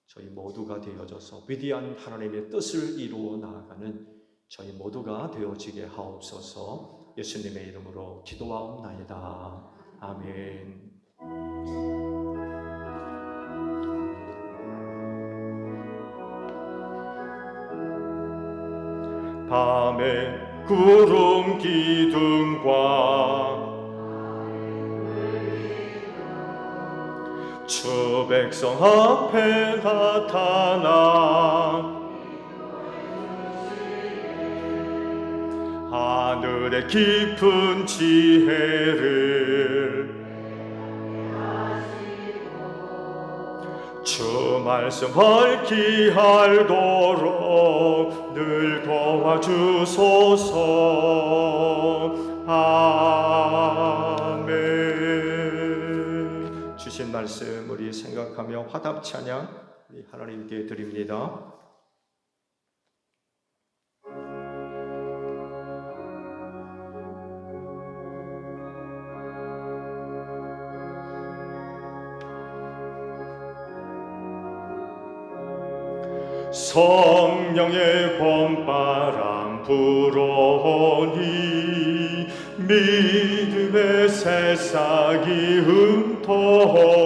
저희 모두가 되어져서 위대한 하나님의 뜻을 이루어 나아가는 저희 모두가 되어지게 하옵소서. 예수님의 이름으로 기도하옵나이다. 아멘. 밤에 구름 기둥과 주 백성 앞에 나타나 하늘의 깊은 지혜를 주 말씀 밝히 알도록 늘 도와주소서. 아멘. 주신 말씀 우리 생각하며 화답 찬양 우리 하나님께 드립니다. 성령의 봄바람 불어오니 믿음의 새싹이 흠토고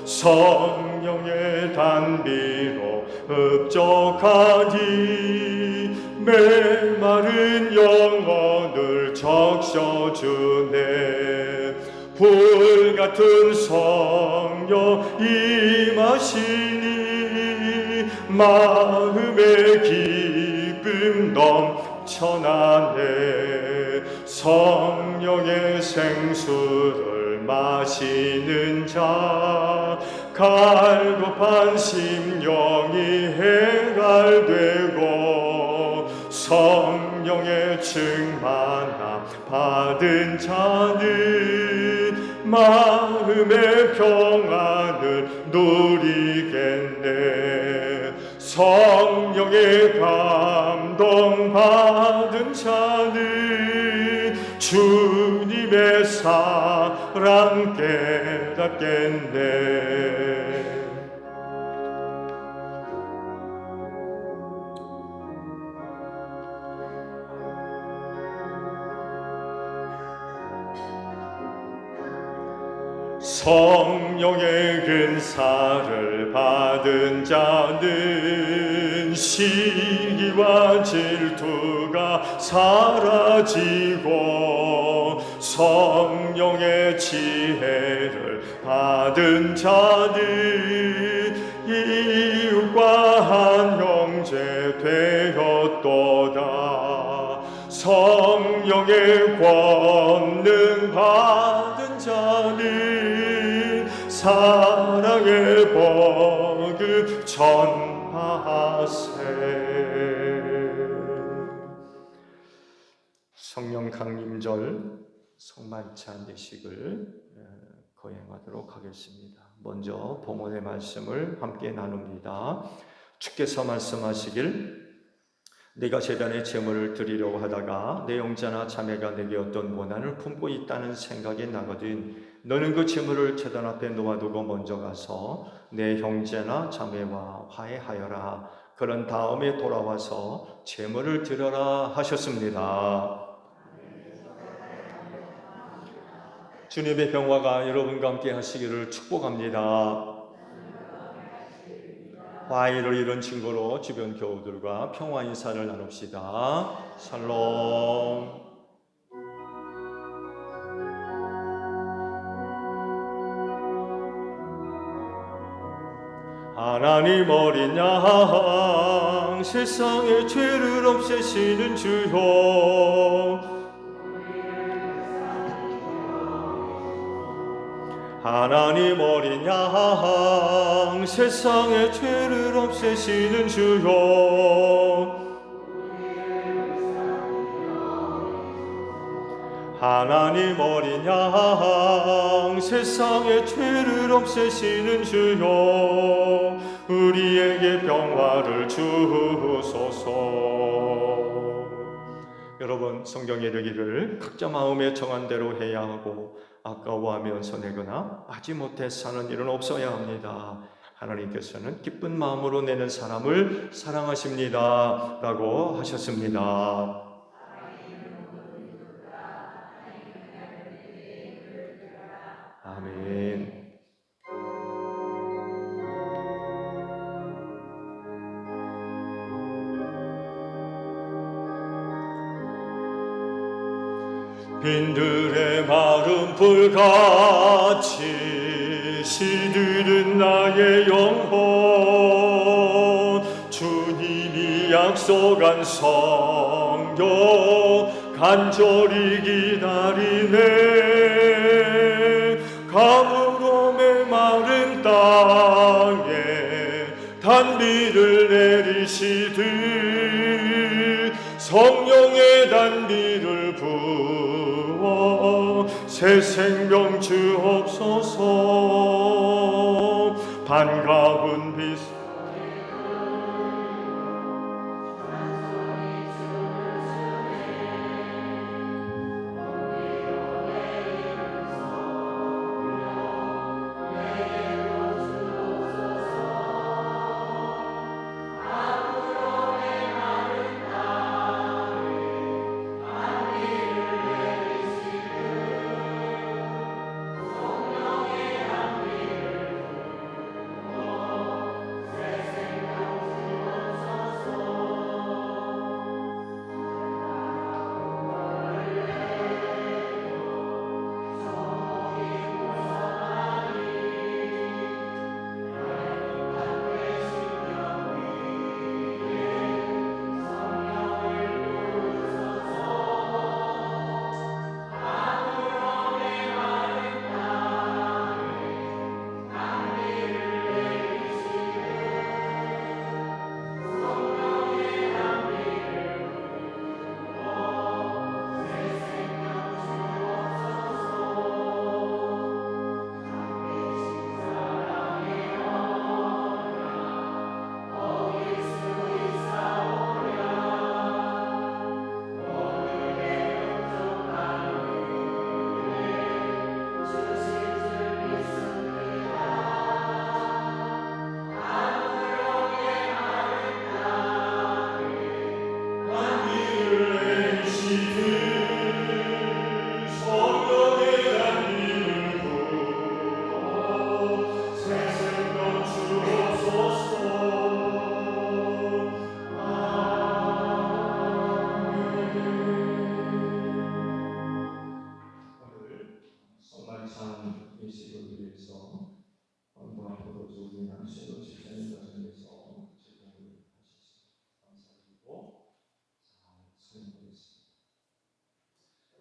성령의 단비로 흡족하니 메마른 영혼을 적셔주네. 불같은 성령 임하시니 마음의 기쁨 넘쳐나네. 성령의 생수를 마시는 자 갈급한 심령이 해갈되고 성령의 충만함 받은 자는 마음의 평안을 누리겠네. 성령의 감동 받은 자는 주님의 사랑 깨닫겠네. 성령의 근사를 받은 자는 시기와 질투가 사라지고 성령의 지혜를 받은 자는 이웃과 한 형제 되었도다. 성령의 권능 받은 자는 사랑의 복음 전하세. 성령 강림절 성만찬 예식을 거행하도록 하겠습니다. 먼저 봉헌의 말씀을 함께 나눕니다. 주께서 말씀하시길 네가 제단에 제물을 드리려고 하다가 내 영자나 자매가 내게 어떤 고난을 품고 있다는 생각이 나거든 너는 그 재물을 제단 앞에 놓아두고 먼저 가서 내 형제나 자매와 화해하여라. 그런 다음에 돌아와서 재물을 드려라 하셨습니다. 주님의 평화가 여러분과 함께 하시기를 축복합니다. 화해를 이룬 친구로 주변 교우들과 평화 인사를 나눕시다. 샬롬. 하나님 어린 양 세상의 죄를 없애시는 주여, 하나님 어린 양 세상의 죄를 없애시는 주여, 하나님 어린 양 세상의 죄를 없애시는 주여, 우리에게 평화를 주소서. 여러분, 성경에 이르기를 각자 마음에 정한 대로 해야 하고 아까워하며 손해거나 마지못해 사는 일은 없어야 합니다. 하나님께서는 기쁜 마음으로 내는 사람을 사랑하십니다 라고 하셨습니다. 아멘. 빈들의 마른 불같이 시들은 나의 영혼, 주님이 약속한 성령 간절히 기다리네. 가물어 메마른 땅에 단비를 내리시듯 성령의 단비를 부어 새 생명 주옵소서. 반가운 빛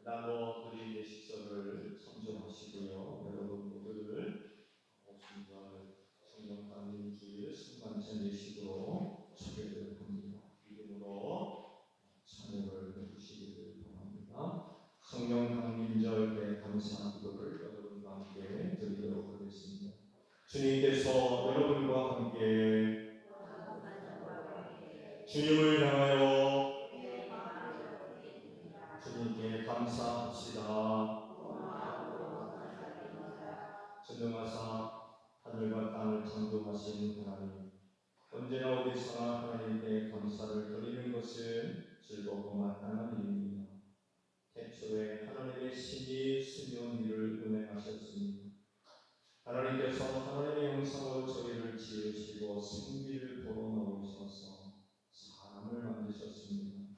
나눠 드린 예식서를 성전하시고요. 여러분 모두를 오순절 성령 강림 주일 순간찬 예식으로 초대를 합니다. 이름으로 찬양을 해주시기를 바랍니다. 성령 강림절 때 감사 기도를 여러분과 함께 드리도록 하겠습니다. 주님께서 여러분과 함께 주님을 향하여 주님께 감사합시다. 하나님께 감사를 드리는 것은 즐겁고 마땅한 일입니다. 태초에 하나님의 신이 수면 위를 운행하셨습니다. 하나님께서 하나님의 형상으로 저희를 지으시고 생기를 불어넣으셔서 사람을 만드셨습니다.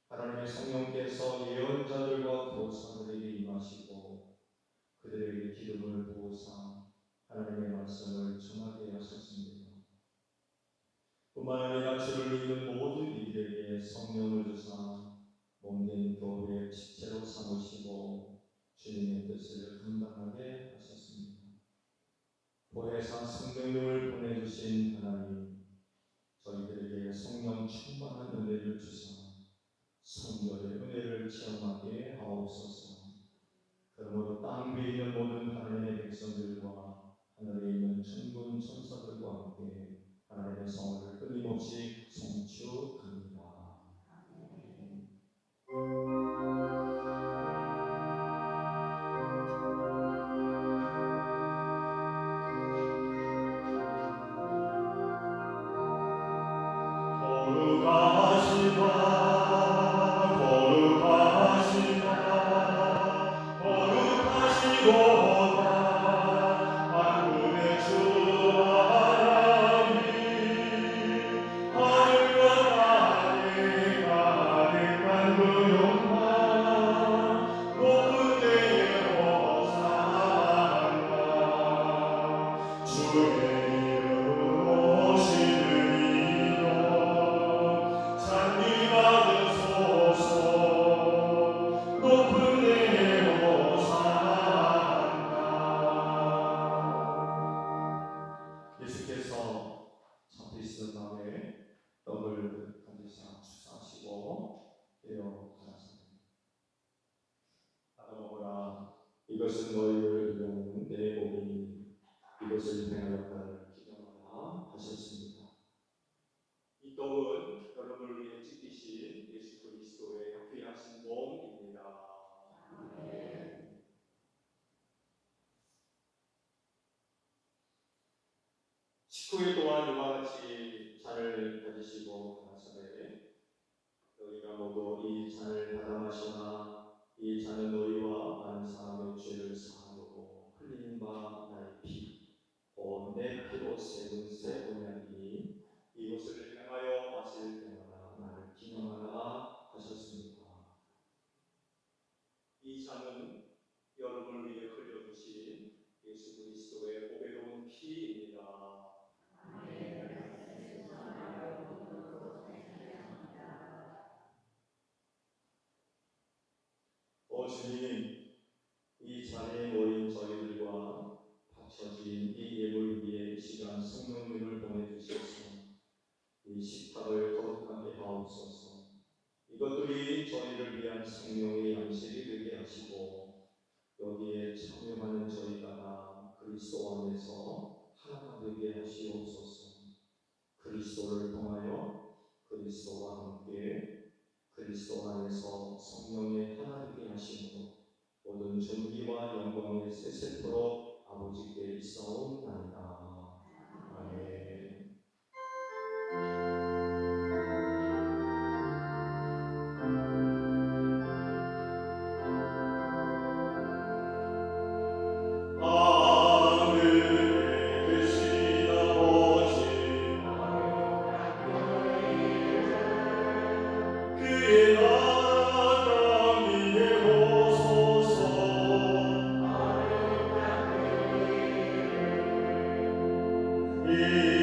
하나님의 성령께서 예언자들과 교사들에게 임하시고 그들에게 기름을 부으사 하나님의 말씀을 전하게 하셨습니다. 뿐만 아니라 주를 믿는 모든 이들에게 성령을 주사 몸된 교회의 지체로 삼으시고 주님의 뜻을 감당하게 하셨습니다. 보혜사 성령님을 보내주신 하나님, 저희들에게 성령 충만한 은혜를 주사 성결의 은혜를 체험하게 하옵소서. 그러므로 땅 위에 있는 모든 하나님의 백성들과 하늘에 있는 천군 천사들과 함께 하나님의 성을 끊임없이 성취합니다. 예수께서 잡히시던 밤에 떡을 가지사 축사하시고 깨어 가라사대 받아 먹으라. 이것은 너희를 위하는 내 몸이니 이것을 행하여 나를 기념하라 하셨습니다. 이 떡은 여러분을 위해 찢기신 예수 그리스도의 귀하신 몸입니다. 식후에 또한 이와 같이 잔을 가지시고 가라사대 너희가 모두 이 잔을 받아 마시라. 이 잔은 너희와 많은 사람의 죄를 사하고 흘린 바 나의 피 곧 내 피로 세운 새 언약이니 이것을 행하여 마실 때마다 나를 기념하라 하셨습니다. 이 잔은 여러분을 위해 흘려주신 예수 그리스도의 보배로운 피입니다. 오 주님, 이 자리에 모인 저희들과 바쳐진 이 예물 위에 이 시간 성령님을 보내주셔서 이 식탁을 거룩하게 하옵소서. 이것들이 저희를 위한 생명의 양식이 되게 하시고 여기에 참여하는 저희가 다 그리스도 안에서 하나가 되게 하시옵소서. 그리스도를 통하여 그리스도와 함께 그리스도 안에서 성령의 하나 되게 하심으로 모든 존귀와 영광의 세세토록 아버지께 있사옵나이다. 아멘. 이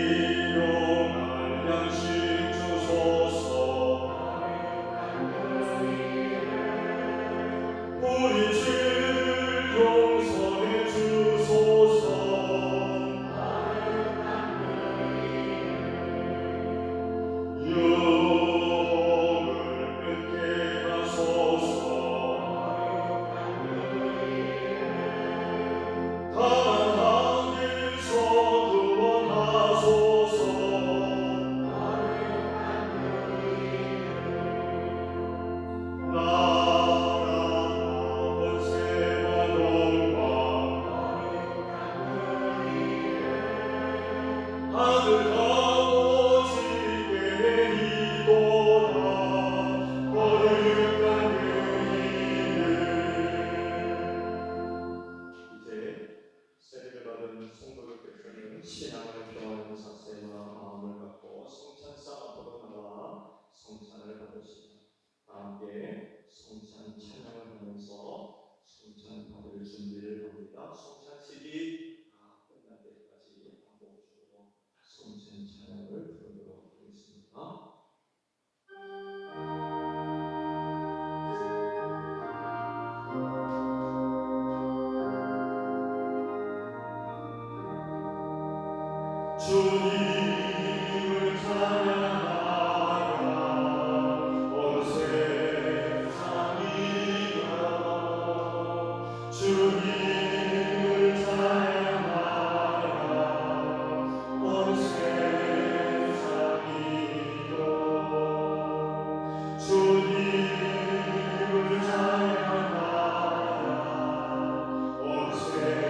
함께 성찬 찬양을 하면서 성찬 받을 준비를 합니다. 성찬 CD 끝날 때까지 반복적으로 성찬 찬양을 부르도록 하겠습니다. 주님을 찬양하라 온 세상이여 주님을 찬양하라 온 세상이여 주님을 찬양하라 온 세상이여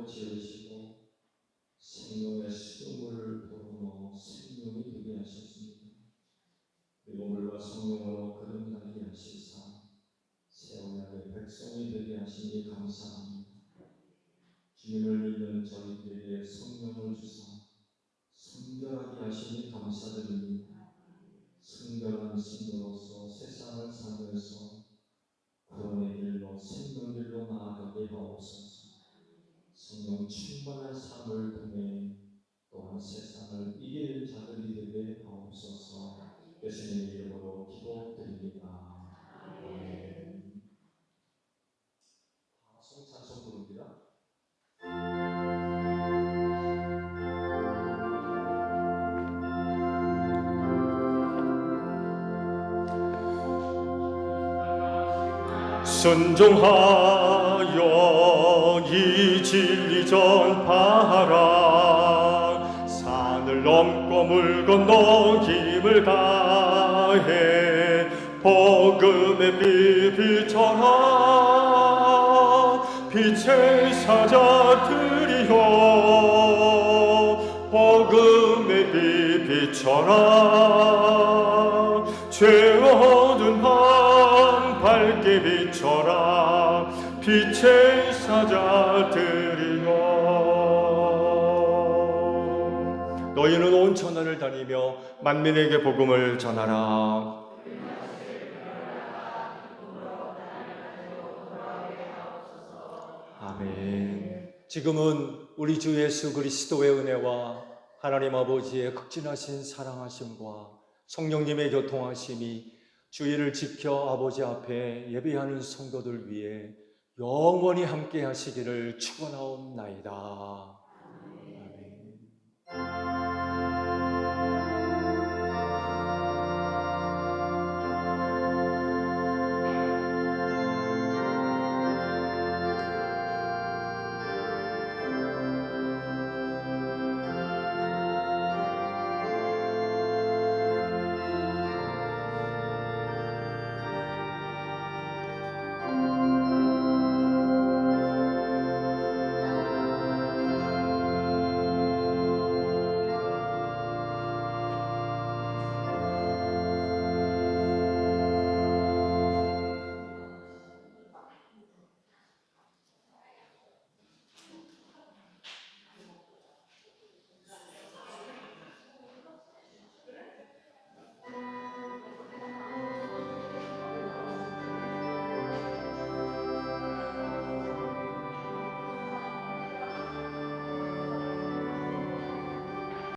대로 지으시고 생명의 수금을 불어넣어 생명이 되게 하셨습니다. 그리고 물과 성령으로 거듭나게 하시사 새 언약의 백성이 되게 하시니 감사합니다. 주님을 믿는 저희들에게 성령을 주사 성결하게 하시니 감사드립니다. 성결한 신도로서 세상을 살면서 구원의 길로 생명길로 나아가게 하옵소서. 성령 충만한 삶을 통해 또한 세상을 이길 자들이 되게 하옵소서. 예수님의 이름으로 기도드립니다. 아멘. 찬송 부릅니다. 순종하여 이 진리 전파하라. 산을 넘고 물 건너 힘을 다해 복음의 빛 비춰라. 빛의 사자들이여 복음의 빛 비춰라. 죄 어두운 밤 밝게 비춰라. 빛의 사자들이여 너희는 온 천하를 다니며 만민에게 복음을 전하라. 아멘. 지금은 우리 주 예수 그리스도의 은혜와 하나님 아버지의 극진하신 사랑하심과 성령님의 교통하심이 주의를 지켜 아버지 앞에 예배하는 성도들 위해 영원히 함께 하시기를 축원하옵나이다. 아멘.